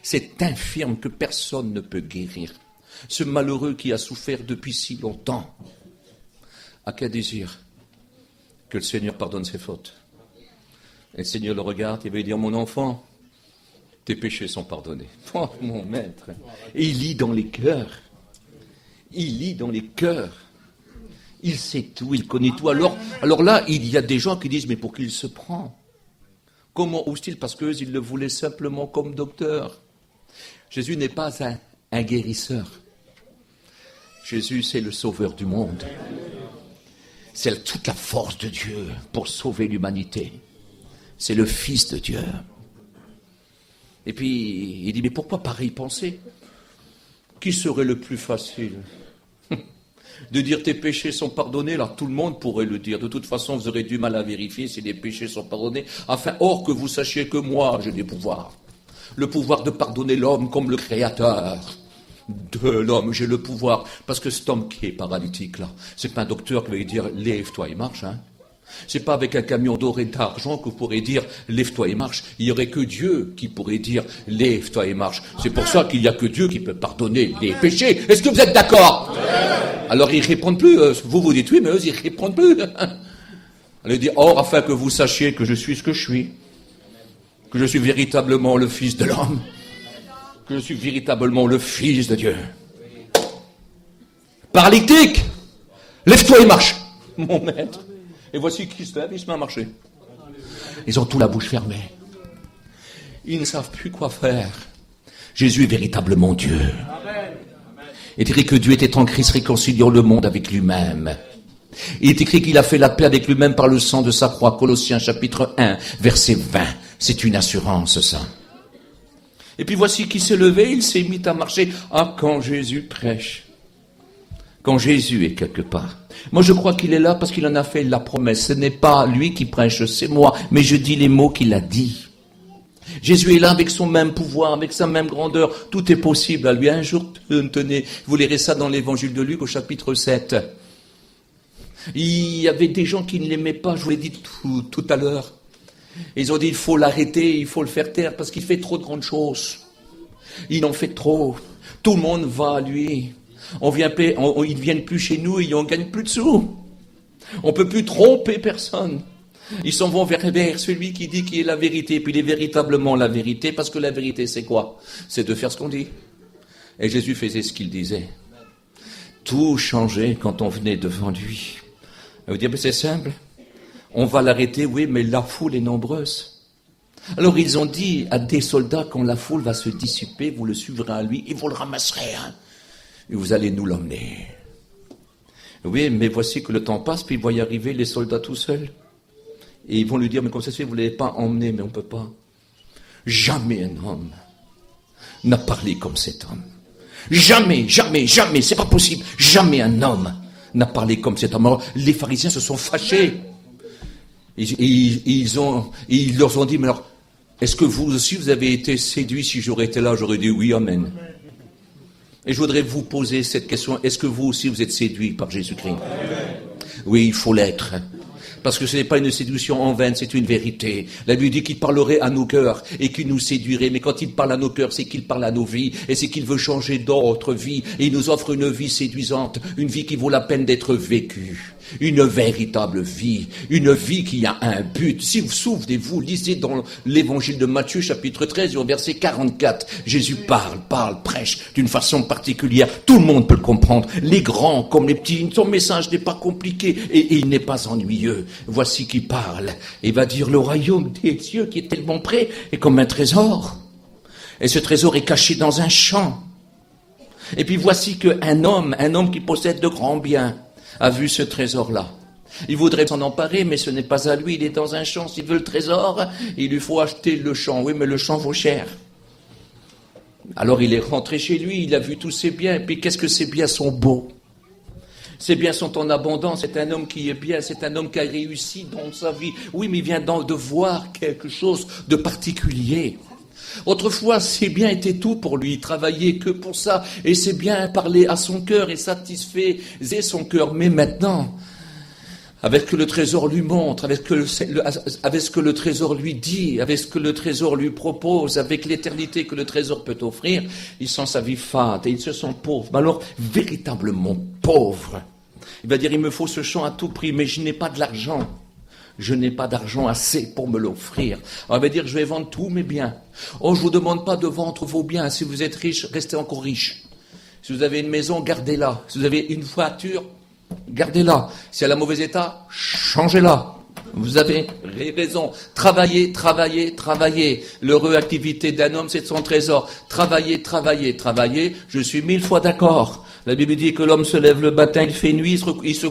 C'est infirme que personne ne peut guérir. Ce malheureux qui a souffert depuis si longtemps a qu'un désir, que le Seigneur pardonne ses fautes. Et le Seigneur le regarde et va lui dire, mon enfant, tes péchés sont pardonnés. Oh, mon maître. Et il lit dans les cœurs. Il sait tout, il connaît tout. Alors là, il y a des gens qui disent, mais pour qui il se prend? Comment ose-t-il? Parce qu'eux, ils le voulaient simplement comme docteur. Jésus n'est pas un guérisseur. Jésus, c'est le sauveur du monde. C'est toute la force de Dieu pour sauver l'humanité. C'est le Fils de Dieu. Et puis, il dit, mais pourquoi pareille pensée? Qui serait le plus facile? De dire tes péchés sont pardonnés, là tout le monde pourrait le dire. De toute façon, vous aurez du mal à vérifier si les péchés sont pardonnés. Enfin, or que vous sachiez que moi, j'ai des pouvoirs. Le pouvoir de pardonner l'homme comme le créateur de l'homme. J'ai le pouvoir. Parce que cet homme qui est paralytique, là, c'est pas un docteur qui va lui dire, lève-toi et marche, hein. C'est pas avec un camion d'or et d'argent que vous pourrez dire « lève-toi et marche ». Il n'y aurait que Dieu qui pourrait dire « lève-toi et marche ». C'est pour ça qu'il n'y a que Dieu qui peut pardonner les péchés. Est-ce que vous êtes d'accord? Alors ils ne répondent plus. Vous dites oui, mais eux, ils ne répondent plus. Elle dit « or, afin que vous sachiez que je suis ce que je suis, que je suis véritablement le Fils de l'homme, que je suis véritablement le Fils de Dieu. » Paralytique, lève-toi et marche, mon maître. Et voici qu'ils se lèvent, ils se mettent à marcher. Ils ont tout la bouche fermée. Ils ne savent plus quoi faire. Jésus est véritablement Dieu. Il est écrit que Dieu était en Christ réconciliant le monde avec lui-même. Il est écrit qu'il a fait la paix avec lui-même par le sang de sa croix. Colossiens chapitre 1, verset 20. C'est une assurance, ça. Et puis voici qu'il s'est levé, il s'est mis à marcher. Ah, quand Jésus prêche. Quand Jésus est quelque part. Moi, je crois qu'il est là parce qu'il en a fait la promesse. Ce n'est pas lui qui prêche, c'est moi. Mais je dis les mots qu'il a dit. Jésus est là avec son même pouvoir, avec sa même grandeur. Tout est possible à lui. Un jour, tenez, vous lirez ça dans l'évangile de Luc au chapitre 7. Il y avait des gens qui ne l'aimaient pas, je vous l'ai dit tout à l'heure. Ils ont dit, il faut l'arrêter, il faut le faire taire parce qu'il fait trop de grandes choses. Il en fait trop. Tout le monde va à lui. Ils ne viennent plus chez nous et on ne gagne plus de sous. On ne peut plus tromper personne. Ils s'en vont vers celui qui dit qu'il est la vérité. Puis il est véritablement la vérité, parce que la vérité c'est quoi? C'est de faire ce qu'on dit. Et Jésus faisait ce qu'il disait. Tout changeait quand on venait devant lui. On va dire, mais c'est simple. On va l'arrêter, oui, mais la foule est nombreuse. Alors ils ont dit à des soldats, quand la foule va se dissiper, vous le suivrez à lui et vous le ramasserez. Hein. Et vous allez nous l'emmener. Oui, mais voici que le temps passe, puis ils voient y arriver les soldats tout seuls. Et ils vont lui dire, mais comme ça se fait, vous ne l'avez pas emmené, mais on ne peut pas. Jamais un homme n'a parlé comme cet homme. Jamais, c'est pas possible. Jamais un homme n'a parlé comme cet homme. Alors, les pharisiens se sont fâchés. Ils leur ont dit, mais alors, est-ce que vous aussi, vous avez été séduits? Si j'aurais été là, j'aurais dit oui, amen. Et je voudrais vous poser cette question. Est-ce que vous aussi, vous êtes séduits par Jésus-Christ? Oui, il faut l'être. Parce que ce n'est pas une séduction en vain, c'est une vérité. La Bible dit qu'il parlerait à nos cœurs et qu'il nous séduirait. Mais quand il parle à nos cœurs, c'est qu'il parle à nos vies. Et c'est qu'il veut changer d'autres vies. Et il nous offre une vie séduisante. Une vie qui vaut la peine d'être vécue. Une véritable vie. Une vie qui a un but. Si vous souvenez-vous, lisez dans l'évangile de Matthieu, chapitre 13, au verset 44. Jésus parle, prêche d'une façon particulière. Tout le monde peut le comprendre. Les grands comme les petits. Son message n'est pas compliqué et il n'est pas ennuyeux. voici qui parle. Il va dire, le royaume des cieux qui est tellement près est comme un trésor. Et ce trésor est caché dans un champ. Et puis voici qu'un homme qui possède de grands biens, a vu ce trésor-là. Il voudrait s'en emparer, mais ce n'est pas à lui, il est dans un champ. S'il veut le trésor, il lui faut acheter le champ. Oui, mais le champ vaut cher. Alors il est rentré chez lui, il a vu tous ses biens, et puis qu'est-ce que ces biens sont beaux. Ces biens sont en abondance, c'est un homme qui est bien, c'est un homme qui a réussi dans sa vie. Oui, mais il vient de voir quelque chose de particulier. Autrefois, ses biens étaient tout pour lui, il travaillait que pour ça, et ses biens parlaient à son cœur et satisfaisaient son cœur. Mais maintenant, avec ce que le trésor lui montre, avec ce que le trésor lui dit, avec ce que le trésor lui propose, avec l'éternité que le trésor peut offrir, il sent sa vie fade et il se sent pauvre. Mais alors, véritablement pauvre. Il va dire, il me faut ce champ à tout prix, mais je n'ai pas de l'argent. Je n'ai pas d'argent assez pour me l'offrir. Alors, il va dire, je vais vendre tous mes biens. Oh, je vous demande pas de vendre vos biens. Si vous êtes riche, restez encore riche. Si vous avez une maison, gardez-la. Si vous avez une voiture, gardez-la. Si elle est à mauvais état, changez-la. Vous avez raison. Travaillez, travaillez, travaillez. L'heureux activité d'un homme, c'est son trésor. Travaillez, travaillez, travaillez. Je suis 1000 fois d'accord. La Bible dit que l'homme se lève le matin, il fait nuit,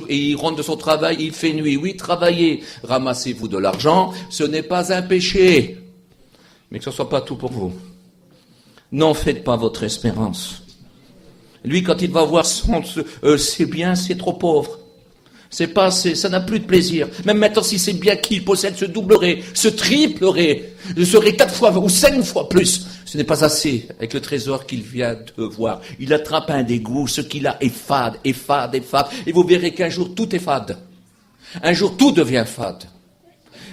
et il rentre de son travail, il fait nuit. Oui, travaillez. Ramassez-vous de l'argent. Ce n'est pas un péché. Mais que ce ne soit pas tout pour vous. N'en faites pas votre espérance. Lui, quand il va voir ses biens, c'est trop pauvre. Ça n'a plus de plaisir. Même maintenant, si c'est bien qu'il possède, se doublerait, se triplerait, serait 4 fois ou 5 fois plus. Ce n'est pas assez avec le trésor qu'il vient de voir. Il attrape un dégoût, ce qu'il a est fade, est fade, est fade. Et vous verrez qu'un jour, tout est fade. Un jour, tout devient fade.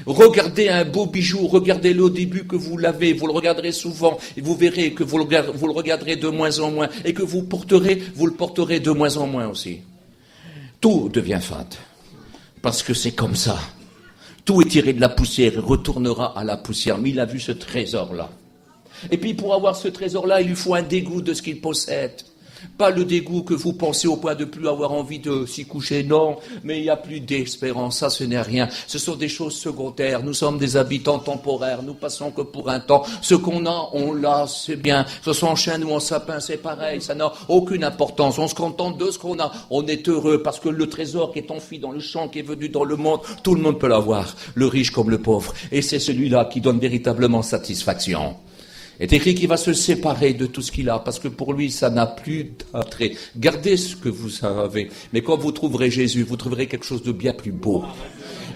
Regardez un beau bijou, regardez-le au début que vous l'avez, vous le regarderez souvent, et vous verrez que vous le regarderez de moins en moins, et que vous le porterez de moins en moins aussi. Tout devient fade, parce que c'est comme ça. Tout est tiré de la poussière et retournera à la poussière. Mais il a vu ce trésor-là. Et puis pour avoir ce trésor-là, il lui faut un dégoût de ce qu'il possède. Pas le dégoût que vous pensez au point de plus avoir envie de s'y coucher, non, mais il n'y a plus d'espérance, ça ce n'est rien. Ce sont des choses secondaires, nous sommes des habitants temporaires, nous passons que pour un temps. Ce qu'on a, on l'a, c'est bien. Ce soit en chêne ou en sapin, c'est pareil, ça n'a aucune importance. On se contente de ce qu'on a, on est heureux parce que le trésor qui est enfoui dans le champ, qui est venu dans le monde, tout le monde peut l'avoir, le riche comme le pauvre. Et c'est celui-là qui donne véritablement satisfaction. Est écrit qu'il va se séparer de tout ce qu'il a, parce que pour lui, ça n'a plus d'attrait. Gardez ce que vous avez. Mais quand vous trouverez Jésus, vous trouverez quelque chose de bien plus beau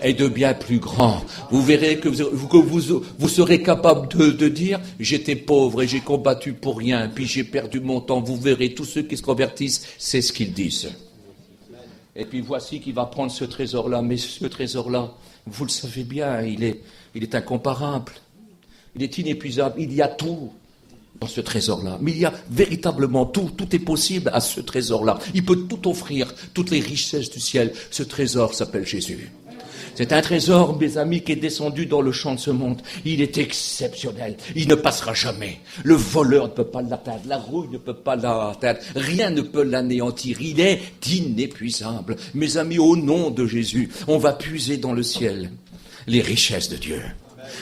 et de bien plus grand. Vous verrez que vous serez capable de dire, j'étais pauvre et j'ai combattu pour rien, puis j'ai perdu mon temps. Vous verrez, tous ceux qui se convertissent, c'est ce qu'ils disent. Et puis voici qu'il va prendre ce trésor-là. Mais ce trésor-là, vous le savez bien, il est incomparable. Il est inépuisable, il y a tout dans ce trésor-là. Mais il y a véritablement tout est possible à ce trésor-là. Il peut tout offrir, toutes les richesses du ciel. Ce trésor s'appelle Jésus. C'est un trésor, mes amis, qui est descendu dans le champ de ce monde. Il est exceptionnel, il ne passera jamais. Le voleur ne peut pas l'atteindre, la rouille ne peut pas l'atteindre, rien ne peut l'anéantir. Il est inépuisable. Mes amis, au nom de Jésus, on va puiser dans le ciel les richesses de Dieu.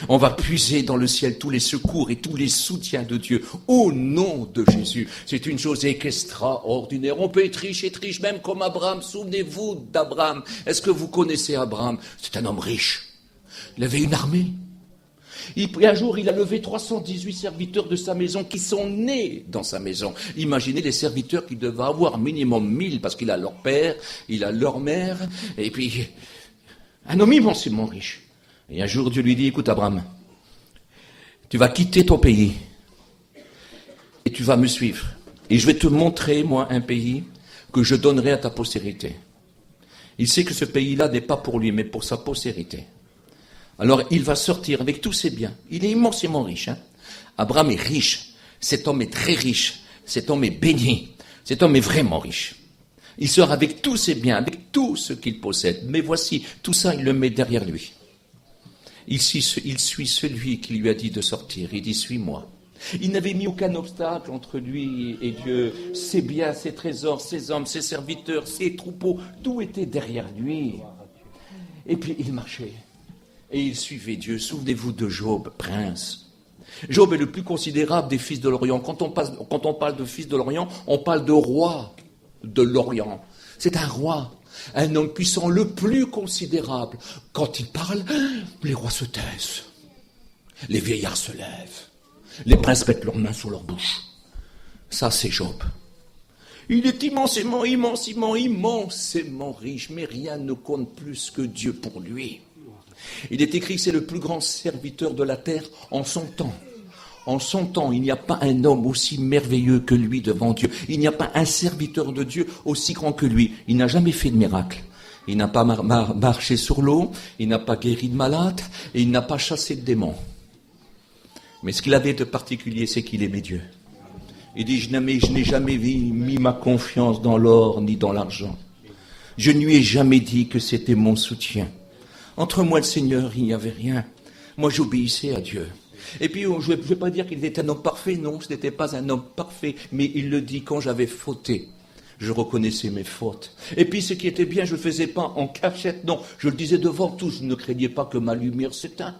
On va puiser dans le ciel tous les secours et tous les soutiens de Dieu au nom de Jésus. C'est une chose extraordinaire. On peut être riche, même comme Abraham. Souvenez-vous d'Abraham. Est-ce que vous connaissez Abraham? C'est un homme riche. Il avait une armée. Un jour, il a levé 318 serviteurs de sa maison qui sont nés dans sa maison. Imaginez les serviteurs qu'il devait avoir, minimum 1000, parce qu'il a leur père, il a leur mère, et puis un homme immensément riche. Et un jour, Dieu lui dit, écoute Abraham, tu vas quitter ton pays et tu vas me suivre. Et je vais te montrer, moi, un pays que je donnerai à ta postérité. Il sait que ce pays-là n'est pas pour lui, mais pour sa postérité. Alors, il va sortir avec tous ses biens. Il est immensément riche. Abraham est riche. Cet homme est très riche. Cet homme est béni. Cet homme est vraiment riche. Il sort avec tous ses biens, avec tout ce qu'il possède. Mais voici, tout ça, il le met derrière lui. Il suit celui qui lui a dit de sortir. Il dit, suis-moi. Il n'avait mis aucun obstacle entre lui et Dieu. Ses biens, ses trésors, ses hommes, ses serviteurs, ses troupeaux, tout était derrière lui. Et puis il marchait. Et il suivait Dieu. Souvenez-vous de Job, prince. Job est le plus considérable des fils de l'Orient. Quand on parle de fils de l'Orient, on parle de roi de l'Orient. C'est un roi, un homme puissant, le plus considérable. Quand il parle, les rois se taisent. Les vieillards se lèvent. Les princes mettent leurs mains sur leur bouche. Ça, c'est Job. Il est immensément riche, mais rien ne compte plus que Dieu pour lui. Il est écrit que c'est le plus grand serviteur de la terre en son temps. En son temps, il n'y a pas un homme aussi merveilleux que lui devant Dieu. Il n'y a pas un serviteur de Dieu aussi grand que lui. Il n'a jamais fait de miracle. Il n'a pas marché sur l'eau, il n'a pas guéri de malade, et il n'a pas chassé de démons. Mais ce qu'il avait de particulier, c'est qu'il aimait Dieu. Il dit, je n'ai jamais mis ma confiance dans l'or ni dans l'argent. Je ne lui ai jamais dit que c'était mon soutien. Entre moi et le Seigneur, il n'y avait rien. Moi, j'obéissais à Dieu. Et puis, je ne vais pas dire qu'il était un homme parfait. Non, ce n'était pas un homme parfait. Mais il le dit, quand j'avais fauté, je reconnaissais mes fautes. Et puis, ce qui était bien, je ne le faisais pas en cachette. Non, je le disais devant tous. Je ne craignais pas que ma lumière s'éteint.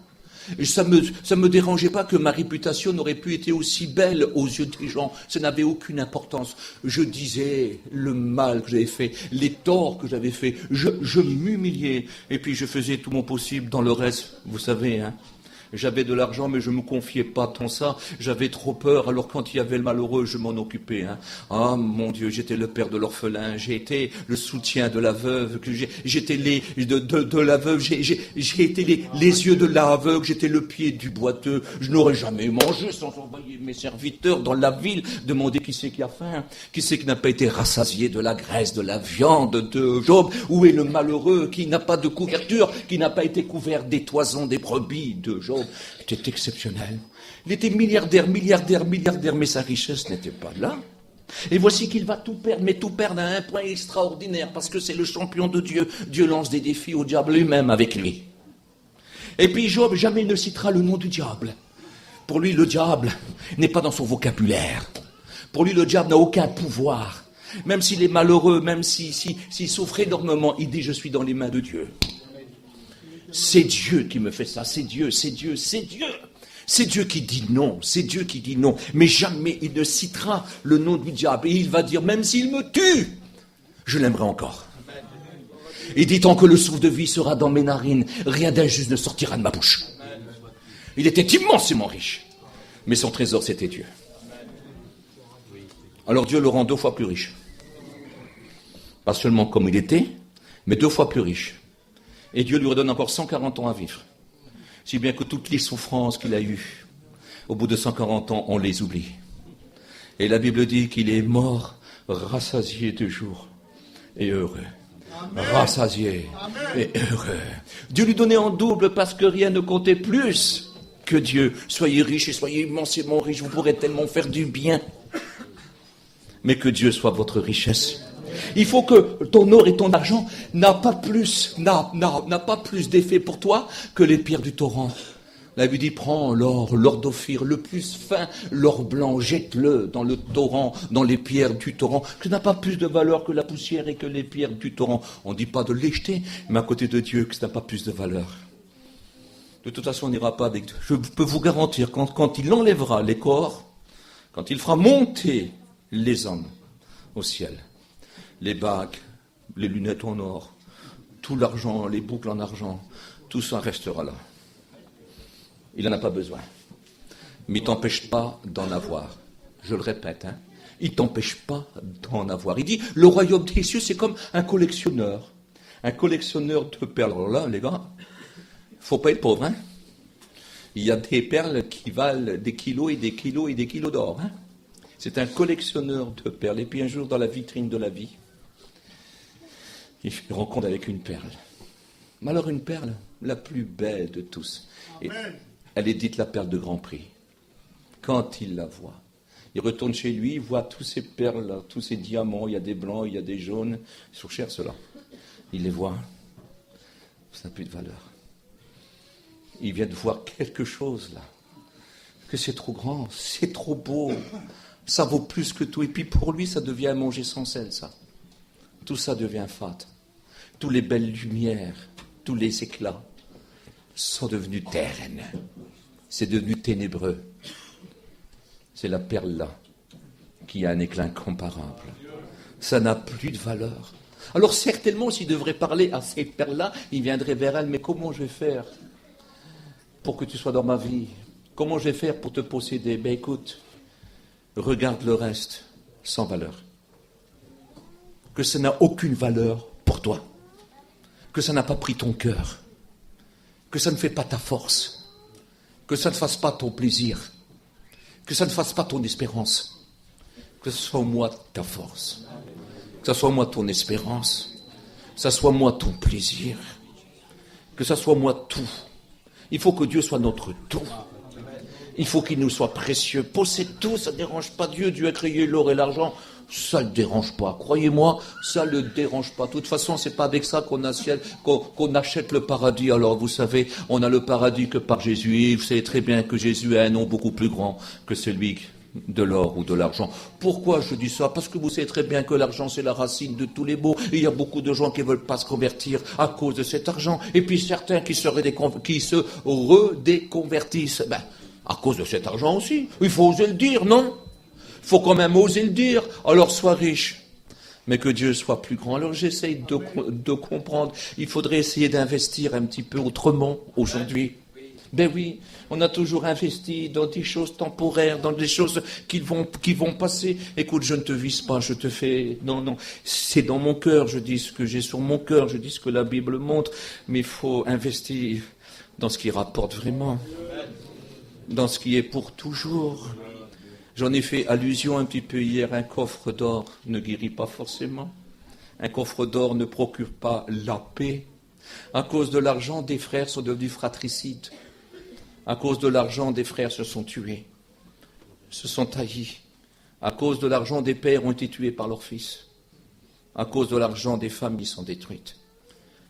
Et ça me dérangeait pas que ma réputation n'aurait pu être aussi belle aux yeux des gens. Ça n'avait aucune importance. Je disais le mal que j'avais fait, les torts que j'avais fait. Je m'humiliais. Et puis je faisais tout mon possible dans le reste. Vous savez, hein. J'avais de l'argent, mais je ne me confiais pas tant ça. J'avais trop peur, alors quand il y avait le malheureux, je m'en occupais. Hein. Ah, mon Dieu, j'étais le père de l'orphelin, j'ai été le soutien de la veuve, j'étais de la veuve, j'ai été les yeux de l'aveugle, j'étais le pied du boiteux. Je n'aurais jamais mangé sans envoyer mes serviteurs dans la ville, demander qui c'est qui a faim, qui c'est qui n'a pas été rassasié de la graisse, de la viande de Job. Où est le malheureux qui n'a pas de couverture, qui n'a pas été couvert des toisons des brebis de Job? C'était exceptionnel. Il était milliardaire, mais sa richesse n'était pas là. Et voici qu'il va tout perdre, mais tout perdre à un point extraordinaire, parce que c'est le champion de Dieu. Dieu lance des défis au diable lui-même avec lui. Et puis Job jamais ne citera le nom du diable. Pour lui, le diable n'est pas dans son vocabulaire. Pour lui, le diable n'a aucun pouvoir. Même s'il est malheureux, même s'il souffre énormément, il dit « Je suis dans les mains de Dieu ». C'est Dieu qui me fait ça, c'est Dieu. C'est Dieu qui dit non, c'est Dieu qui dit non. Mais jamais il ne citera le nom du diable. Et il va dire, même s'il me tue, je l'aimerai encore. Il dit, tant que le souffle de vie sera dans mes narines, rien d'injuste ne sortira de ma bouche. Il était immensément riche. Mais son trésor, c'était Dieu. Alors Dieu le rend 2 fois plus riche. Pas seulement comme il était, mais 2 fois plus riche. Et Dieu lui redonne encore 140 ans à vivre. Si bien que toutes les souffrances qu'il a eues, au bout de 140 ans, on les oublie. Et la Bible dit qu'il est mort, rassasié de jour et heureux. Amen. Rassasié et heureux. Dieu lui donnait en double parce que rien ne comptait plus que Dieu. Soyez riches et soyez immensément riches, vous pourrez tellement faire du bien. Mais que Dieu soit votre richesse. Il faut que ton or et ton argent n'a pas plus d'effet pour toi que les pierres du torrent. La Bible dit, prends l'or d'Ophir, le plus fin, l'or blanc, jette-le dans le torrent, dans les pierres du torrent, que ça n'a pas plus de valeur que la poussière et que les pierres du torrent. On ne dit pas de les jeter, mais à côté de Dieu, que ça n'a pas plus de valeur. De toute façon, on n'ira pas avec Dieu. Je peux vous garantir, quand il enlèvera les corps, quand il fera monter les hommes au ciel, les bagues, les lunettes en or, tout l'argent, les boucles en argent, tout ça restera là. Il n'en a pas besoin. Mais il ne t'empêche pas d'en avoir. Je le répète, hein. Il ne t'empêche pas d'en avoir. Il dit, le royaume des cieux, c'est comme un collectionneur. Un collectionneur de perles. Alors là, les gars, il ne faut pas être pauvre, hein. Il y a des perles qui valent des kilos et des kilos et des kilos d'or, hein. C'est un collectionneur de perles. Et puis un jour, dans la vitrine de la vie, il fait rencontre avec une perle. Mais alors une perle, la plus belle de tous. Et elle est dite la perle de grand prix. Quand il la voit, il retourne chez lui, il voit tous ces perles, tous ces diamants, il y a des blancs, il y a des jaunes. Ils sont chers ceux-là. Il les voit, ça n'a plus de valeur. Il vient de voir quelque chose là. Que c'est trop grand, c'est trop beau. Ça vaut plus que tout. Et puis pour lui, ça devient à manger sans sel, ça. Tout ça devient fade. Toutes les belles lumières tous les éclats sont devenus ternes. C'est devenu ténébreux. C'est la perle là qui a un éclat incomparable. Ça n'a plus de valeur. Alors certainement, s'il devrait parler à ces perles-là, il viendrait vers elle, mais comment je vais faire pour que tu sois dans ma vie? Comment je vais faire pour te posséder? Ben écoute, regarde le reste sans valeur. Que ça n'a aucune valeur pour toi. Que ça n'a pas pris ton cœur. Que ça ne fait pas ta force. Que ça ne fasse pas ton plaisir. Que ça ne fasse pas ton espérance. Que ce soit moi ta force. Que ce soit moi ton espérance. Que ce soit moi ton plaisir. Que ce soit moi tout. Il faut que Dieu soit notre tout. Il faut qu'il nous soit précieux. Possède tout, ça ne dérange pas Dieu. Dieu a créé l'or et l'argent. Ça ne le dérange pas. Croyez-moi, ça ne le dérange pas. De toute façon, c'est pas avec ça qu'on achète le paradis. Alors, vous savez, on a le paradis que par Jésus. Et vous savez très bien que Jésus a un nom beaucoup plus grand que celui de l'or ou de l'argent. Pourquoi je dis ça? Parce que vous savez très bien que l'argent, c'est la racine de tous les maux. Et il y a beaucoup de gens qui ne veulent pas se convertir à cause de cet argent. Et puis certains qui se redéconvertissent. À cause de cet argent aussi. Il faut oser le dire, non? Il faut quand même oser le dire. Alors sois riche, mais que Dieu soit plus grand. Alors j'essaye de comprendre. Il faudrait essayer d'investir un petit peu autrement aujourd'hui. Ben oui, on a toujours investi dans des choses temporaires, dans des choses qui vont passer. Écoute, je ne te vise pas, je te fais... Non, c'est dans mon cœur, je dis ce que j'ai sur mon cœur, je dis ce que la Bible montre, mais il faut investir dans ce qui rapporte vraiment, dans ce qui est pour toujours. J'en ai fait allusion un petit peu hier, un coffre d'or ne guérit pas forcément. Un coffre d'or ne procure pas la paix. À cause de l'argent, des frères sont devenus fratricides. À cause de l'argent, des frères se sont tués, se sont taillis. À cause de l'argent, des pères ont été tués par leurs fils. À cause de l'argent, des familles sont détruites.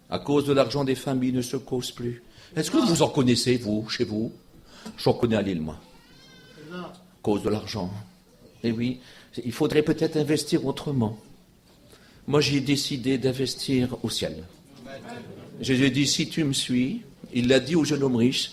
À cause de l'argent, des familles ne se causent plus. Est-ce que vous en connaissez, vous, chez vous? J'en connais à Lille, moi. À cause de l'argent. Et oui, il faudrait peut-être investir autrement. Moi, j'ai décidé d'investir au ciel. J'ai dit, si tu me suis, il l'a dit au jeune homme riche,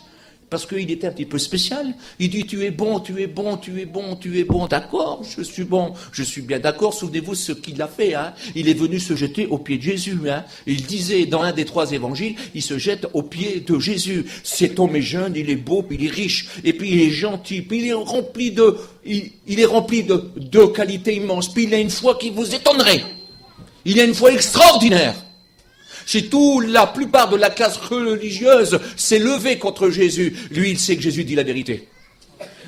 parce qu'il était un petit peu spécial. Il dit, tu es bon, tu es bon, tu es bon, tu es bon. D'accord, je suis bon, je suis bien d'accord. Souvenez-vous ce qu'il a fait. Il est venu se jeter aux pieds de Jésus. Il disait dans un des 3 évangiles, il se jette aux pieds de Jésus. Cet homme est jeune, il est beau, puis il est riche, et puis il est gentil, puis il est rempli de qualités immenses. Puis il a une foi qui vous étonnerait. Il a une foi extraordinaire. Chez la plupart de la classe religieuse s'est levée contre Jésus. Lui, il sait que Jésus dit la vérité.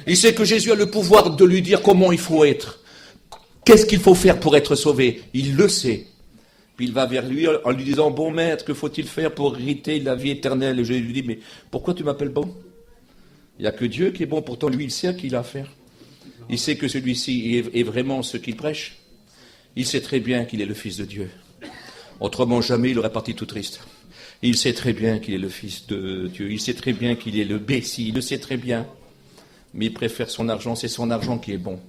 Il sait que Jésus a le pouvoir de lui dire comment il faut être. Qu'est-ce qu'il faut faire pour être sauvé? Il le sait. Puis il va vers lui en lui disant, bon maître, que faut-il faire pour hériter la vie éternelle? Et Jésus lui dit, mais pourquoi tu m'appelles bon? Il n'y a que Dieu qui est bon. Pourtant, lui, il sait à qui il a affaire. Il sait que celui-ci est vraiment ce qu'il prêche. Il sait très bien qu'il est le Fils de Dieu. Autrement, jamais il aurait parti tout triste. Il sait très bien qu'il est le Fils de Dieu. Il sait très bien qu'il est le Messie. Il le sait très bien. Mais il préfère son argent. C'est son argent qui est bon.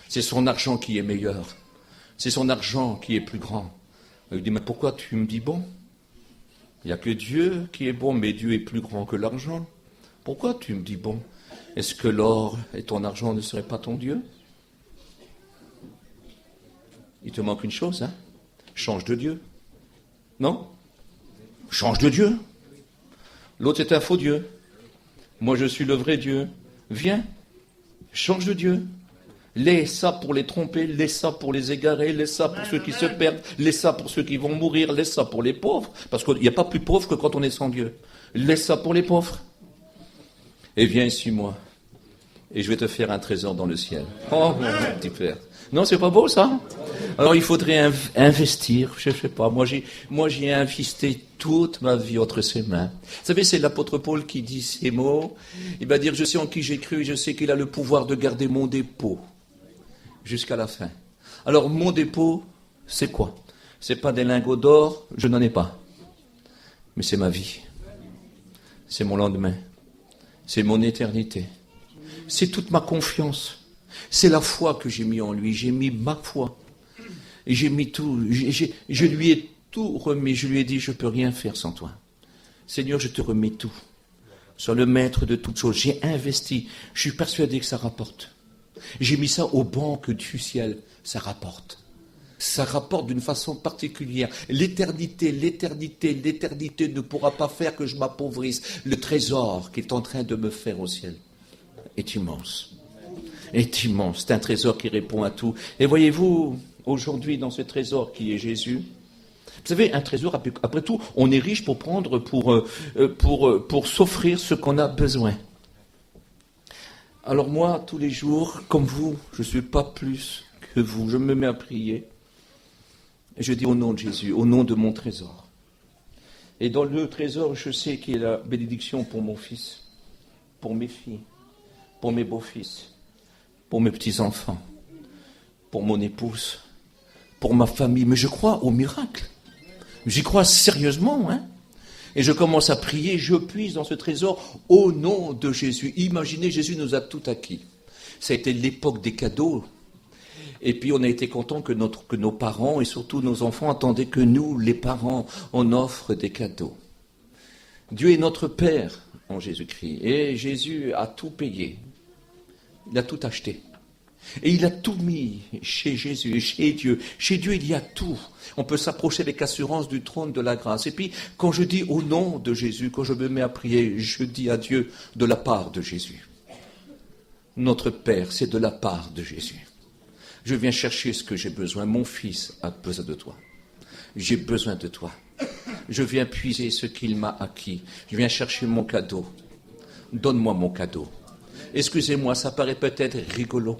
C'est son argent qui est meilleur. C'est son argent qui est plus grand. Il dit, mais pourquoi tu me dis bon? Il n'y a que Dieu qui est bon, mais Dieu est plus grand que l'argent. Pourquoi tu me dis bon? Est-ce que l'or et ton argent ne seraient pas ton Dieu? Il te manque une chose, change de Dieu. Non? Change de Dieu. L'autre est un faux Dieu. Moi, je suis le vrai Dieu. Viens, change de Dieu. Laisse ça pour les tromper, laisse ça pour les égarer, laisse ça pour ceux qui se perdent, laisse ça pour ceux qui vont mourir, laisse ça pour les pauvres. Parce qu'il n'y a pas plus pauvre que quand on est sans Dieu. Laisse ça pour les pauvres. Et viens, suis-moi. Et je vais te faire un trésor dans le ciel. Oh, mon petit père. Non, c'est pas beau, ça? Alors, il faudrait investir, je sais pas. Moi, j'ai investi toute ma vie entre ses mains. Vous savez, c'est l'apôtre Paul qui dit ces mots. Il va dire, je sais en qui j'ai cru, je sais qu'il a le pouvoir de garder mon dépôt jusqu'à la fin. Alors, mon dépôt, c'est quoi? C'est pas des lingots d'or, je n'en ai pas. Mais c'est ma vie. C'est mon lendemain. C'est mon éternité. C'est toute ma confiance. C'est la foi que j'ai mis en lui. J'ai mis ma foi. Et j'ai mis tout. Je lui ai tout remis. Je lui ai dit, je ne peux rien faire sans toi. Seigneur, je te remets tout. Sois le maître de toutes choses. J'ai investi. Je suis persuadé que ça rapporte. J'ai mis ça aux banques du ciel. Ça rapporte. Ça rapporte d'une façon particulière. L'éternité ne pourra pas faire que je m'appauvrisse. Le trésor qu'il est en train de me faire au ciel est immense. Est immense. C'est un trésor qui répond à tout. Et voyez-vous, aujourd'hui, dans ce trésor qui est Jésus, vous savez, un trésor, après tout, on est riche pour prendre, pour s'offrir ce qu'on a besoin. Alors moi, tous les jours, comme vous, je ne suis pas plus que vous. Je me mets à prier. Et je dis au nom de Jésus, au nom de mon trésor. Et dans le trésor, je sais qu'il y a la bénédiction pour mon fils, pour mes filles, pour mes beaux-fils, pour mes petits-enfants, pour mon épouse, pour ma famille. Mais je crois au miracle. J'y crois sérieusement, hein. Et je commence à prier, je puise dans ce trésor au nom de Jésus. Imaginez, Jésus nous a tout acquis. Ça a été l'époque des cadeaux. Et puis on a été content que nos parents et surtout nos enfants attendaient que nous, les parents, on offre des cadeaux. Dieu est notre Père en Jésus-Christ. Et Jésus a tout payé. Il a tout acheté. Et il a tout mis chez Jésus, chez Dieu. Chez Dieu, il y a tout. On peut s'approcher avec assurance du trône de la grâce. Et puis, quand je dis au nom de Jésus, quand je me mets à prier, je dis à Dieu de la part de Jésus. Notre Père, c'est de la part de Jésus. Je viens chercher ce que j'ai besoin. Mon fils a besoin de toi. J'ai besoin de toi. Je viens puiser ce qu'il m'a acquis. Je viens chercher mon cadeau. Donne-moi mon cadeau. Excusez-moi, ça paraît peut-être rigolo,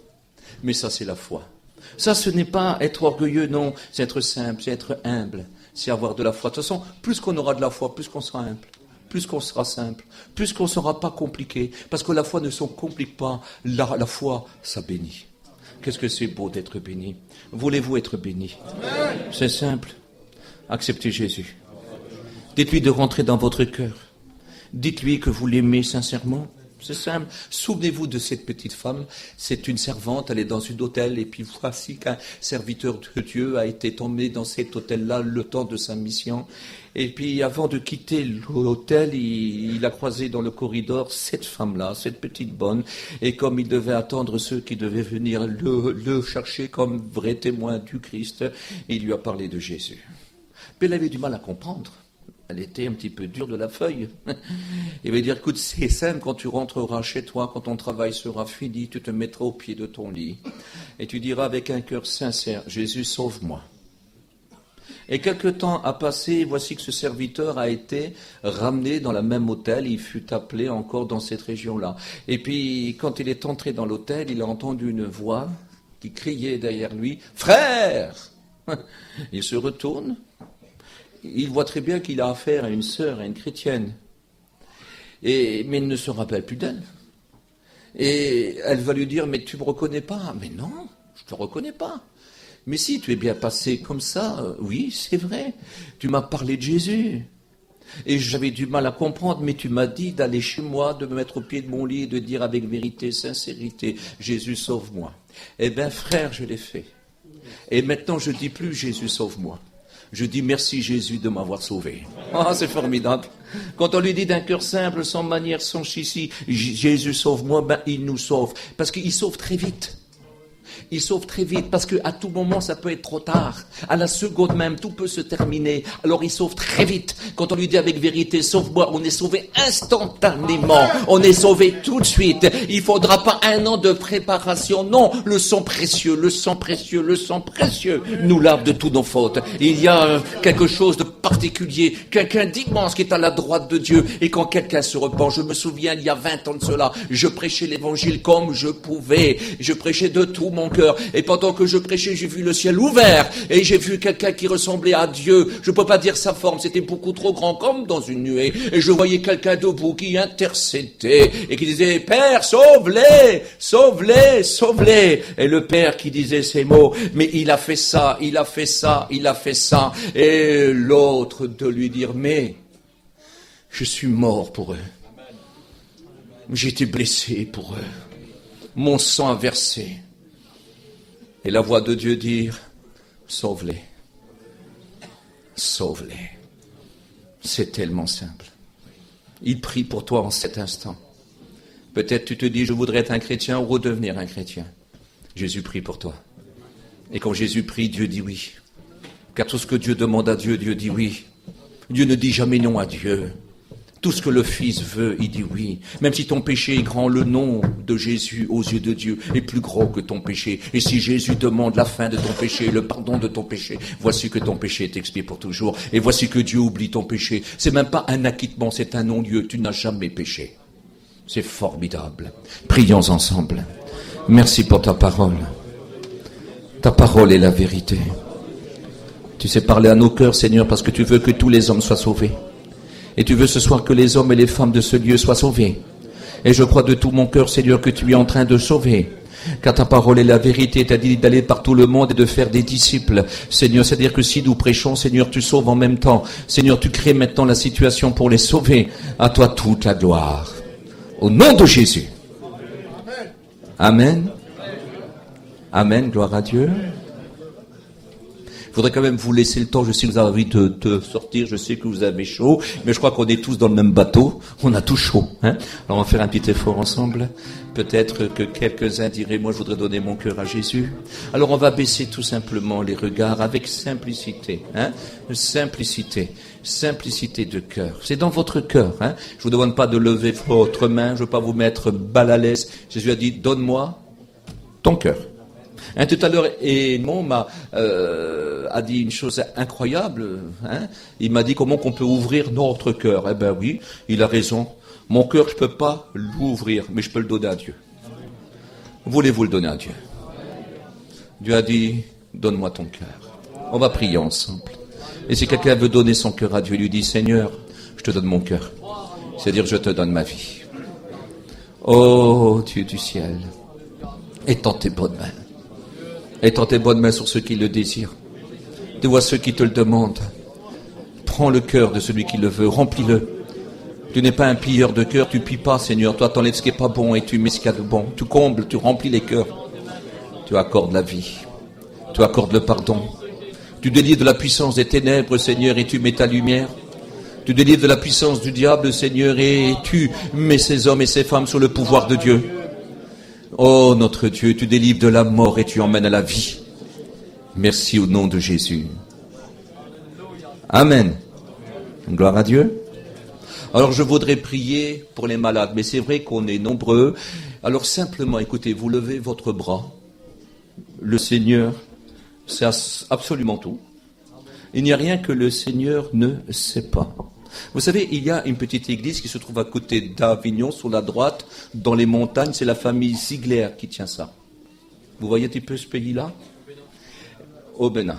mais ça c'est la foi. Ça, ce n'est pas être orgueilleux, non. C'est être simple, c'est être humble. C'est avoir de la foi. De toute façon, plus qu'on aura de la foi, plus qu'on sera humble. Plus qu'on sera simple, plus qu'on ne sera pas compliqué. Parce que la foi ne se complique pas. La foi, ça bénit. Qu'est-ce que c'est beau d'être béni. Voulez-vous être béni? C'est simple. Acceptez Jésus. Dites-lui de rentrer dans votre cœur. Dites-lui que vous l'aimez sincèrement. C'est simple. Souvenez-vous de cette petite femme. C'est une servante, elle est dans un hôtel. Et puis voici qu'un serviteur de Dieu a été tombé dans cet hôtel-là le temps de sa mission. Et puis avant de quitter l'hôtel, il a croisé dans le corridor cette femme-là, cette petite bonne. Et comme il devait attendre ceux qui devaient venir le chercher comme vrai témoin du Christ, il lui a parlé de Jésus. Mais elle avait du mal à comprendre. Elle était un petit peu dure de la feuille. Il va dire, écoute, c'est simple, quand tu rentreras chez toi, quand ton travail sera fini, tu te mettras au pied de ton lit. Et tu diras avec un cœur sincère, Jésus, sauve-moi. Et quelque temps a passé, voici que ce serviteur a été ramené dans le même hôtel, il fut appelé encore dans cette région-là. Et puis, quand il est entré dans l'hôtel, il a entendu une voix qui criait derrière lui, « Frère !» Il se retourne. Il voit très bien qu'il a affaire à une sœur, à une chrétienne. Mais il ne se rappelle plus d'elle. Et elle va lui dire, mais tu ne me reconnais pas? Mais non, je ne te reconnais pas. Mais si, tu es bien passé comme ça. Oui, c'est vrai. Tu m'as parlé de Jésus. Et j'avais du mal à comprendre, mais tu m'as dit d'aller chez moi, de me mettre au pied de mon lit et de dire avec vérité, sincérité, Jésus, sauve-moi. Eh bien, frère, je l'ai fait. Et maintenant, je ne dis plus, Jésus, sauve-moi. Je dis merci Jésus de m'avoir sauvé. Ah, c'est formidable. Quand on lui dit d'un cœur simple, sans manière, sans chichi, Jésus sauve-moi, ben il nous sauve. Parce qu'il sauve très vite. Il sauve très vite parce qu'à tout moment, ça peut être trop tard. À la seconde même, tout peut se terminer. Alors il sauve très vite. Quand on lui dit avec vérité, sauve-moi, on est sauvé instantanément. On est sauvé tout de suite. Il faudra pas un an de préparation. Non, le sang précieux, le sang précieux, le sang précieux nous lave de toutes nos fautes. Il y a quelque chose de particulier, quelqu'un d'immense qui est à la droite de Dieu. Et quand quelqu'un se repent, je me souviens, il y a 20 ans de cela, je prêchais l'évangile comme je pouvais. Je prêchais de tout mon cœur. Et pendant que je prêchais, j'ai vu le ciel ouvert. Et j'ai vu quelqu'un qui ressemblait à Dieu. Je ne peux pas dire sa forme, c'était beaucoup trop grand, comme dans une nuée. Et je voyais quelqu'un debout qui intercédait et qui disait, Père, sauve-les, sauve-les, sauve-les. Et le Père qui disait ces mots, mais il a fait ça, il a fait ça, il a fait ça. Et l'autre de lui dire, mais je suis mort pour eux. J'ai été blessé pour eux. Mon sang a versé. Et la voix de Dieu dire, sauve-les. Sauve-les. C'est tellement simple. Il prie pour toi en cet instant. Peut-être tu te dis, je voudrais être un chrétien ou redevenir un chrétien. Jésus prie pour toi. Et quand Jésus prie, Dieu dit oui. Car tout ce que Dieu demande à Dieu, Dieu dit oui. Dieu ne dit jamais non à Dieu. Tout ce que le Fils veut, il dit oui. Même si ton péché est grand, le nom de Jésus aux yeux de Dieu est plus gros que ton péché. Et si Jésus demande la fin de ton péché, le pardon de ton péché, voici que ton péché est expié pour toujours. Et voici que Dieu oublie ton péché. C'est même pas un acquittement, c'est un non-lieu. Tu n'as jamais péché. C'est formidable. Prions ensemble. Merci pour ta parole. Ta parole est la vérité. Tu sais parler à nos cœurs, Seigneur, parce que tu veux que tous les hommes soient sauvés. Et tu veux ce soir que les hommes et les femmes de ce lieu soient sauvés. Et je crois de tout mon cœur, Seigneur, que tu es en train de sauver. Car ta parole est la vérité, t'as dit d'aller par tout le monde et de faire des disciples. Seigneur, c'est-à-dire que si nous prêchons, Seigneur, tu sauves en même temps. Seigneur, tu crées maintenant la situation pour les sauver. À toi toute la gloire. Au nom de Jésus. Amen. Amen, gloire à Dieu. Je voudrais quand même vous laisser le temps, je sais que vous avez envie de sortir, je sais que vous avez chaud, mais je crois qu'on est tous dans le même bateau, on a tous chaud. Hein. Alors on va faire un petit effort ensemble. Peut-être que quelques-uns diraient, moi je voudrais donner mon cœur à Jésus. Alors on va baisser tout simplement les regards avec simplicité. Hein. Simplicité de cœur. C'est dans votre cœur. Hein. Je vous demande pas de lever votre main, je veux pas vous mettre mal à l'aise. Jésus a dit, donne-moi ton cœur. Hein, tout à l'heure, Edmond a dit une chose incroyable. Hein. Il m'a dit comment qu'on peut ouvrir notre cœur. Eh ben oui, il a raison. Mon cœur, je peux pas l'ouvrir, mais je peux le donner à Dieu. Voulez-vous le donner à Dieu? Dieu a dit, donne-moi ton cœur. On va prier ensemble. Et si quelqu'un veut donner son cœur à Dieu, il lui dit, Seigneur, je te donne mon cœur. C'est-à-dire, je te donne ma vie. Oh, Dieu du ciel, étends tes bonnes mains. Étends tes bonnes mains sur ceux qui le désirent. Tu vois ceux qui te le demandent. Prends le cœur de celui qui le veut, remplis-le. Tu n'es pas un pilleur de cœur, tu pilles pas, Seigneur. Toi, t'enlèves ce qui est pas bon et tu mets ce qu'il y a de bon. Tu combles, tu remplis les cœurs. Tu accordes la vie. Tu accordes le pardon. Tu délivres de la puissance des ténèbres, Seigneur, et tu mets ta lumière. Tu délivres de la puissance du diable, Seigneur, et tu mets ces hommes et ces femmes sous le pouvoir de Dieu. Oh, notre Dieu, tu délivres de la mort et tu emmènes à la vie. Merci au nom de Jésus. Amen. Gloire à Dieu. Alors, je voudrais prier pour les malades, mais c'est vrai qu'on est nombreux. Alors, simplement, écoutez, vous levez votre bras. Le Seigneur sait absolument tout. Il n'y a rien que le Seigneur ne sait pas. Vous savez, il y a une petite église qui se trouve à côté d'Avignon, sur la droite, dans les montagnes. C'est la famille Ziegler qui tient ça. Vous voyez un petit peu ce pays-là? Au Bénin.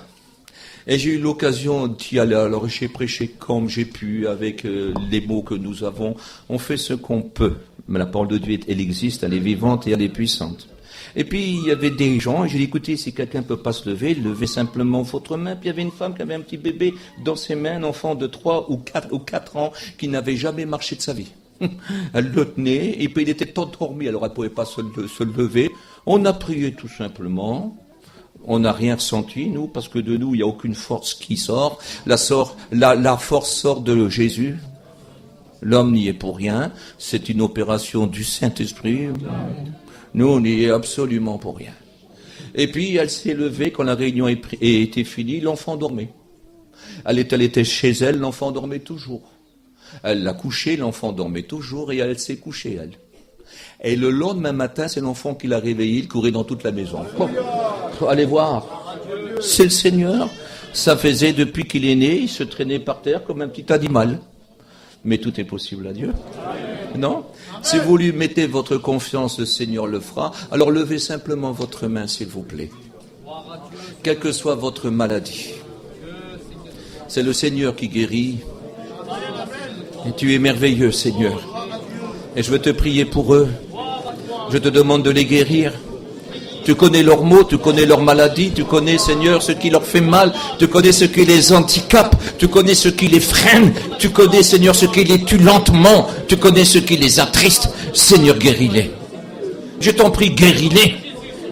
Et j'ai eu l'occasion d'y aller. Alors j'ai prêché comme j'ai pu, avec les mots que nous avons. On fait ce qu'on peut. Mais la parole de Dieu, elle existe, elle est vivante et elle est puissante. Et puis, il y avait des gens, et j'ai dit, écoutez, si quelqu'un ne peut pas se lever, levez simplement votre main. Puis il y avait une femme qui avait un petit bébé dans ses mains, un enfant de 3 ou 4 ans, qui n'avait jamais marché de sa vie. Elle le tenait, et puis il était endormi, alors elle ne pouvait pas se lever. On a prié tout simplement. On n'a rien ressenti, nous, parce que de nous, il n'y a aucune force qui sort. La force sort de Jésus. L'homme n'y est pour rien. C'est une opération du Saint-Esprit. Nous, on n'y est absolument pour rien. Et puis, elle s'est levée quand la réunion était finie, l'enfant dormait. Elle était chez elle, l'enfant dormait toujours. Elle l'a couché, l'enfant dormait toujours, et elle s'est couchée, elle. Et le lendemain matin, c'est l'enfant qui l'a réveillé, il courait dans toute la maison. Oh, allez voir. C'est le Seigneur. Ça faisait depuis qu'il est né, il se traînait par terre comme un petit animal. Mais tout est possible à Dieu. Non? Si vous lui mettez votre confiance, le Seigneur le fera. Alors levez simplement votre main, s'il vous plaît. Quelle que soit votre maladie. C'est le Seigneur qui guérit. Et tu es merveilleux, Seigneur. Et je veux te prier pour eux. Je te demande de les guérir. Tu connais leurs maux, tu connais leurs maladies, tu connais, Seigneur, ce qui leur fait mal, tu connais ce qui les handicape, tu connais ce qui les freine, tu connais, Seigneur, ce qui les tue lentement, tu connais ce qui les attriste. Seigneur, guéris-les. Je t'en prie, guéris-les,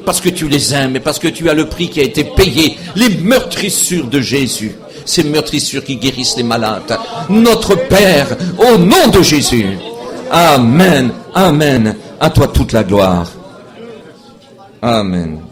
parce que tu les aimes et parce que tu as le prix qui a été payé, les meurtrissures de Jésus. ces meurtrissures qui guérissent les malades. Notre Père, au nom de Jésus. Amen, amen. À toi toute la gloire. Amen.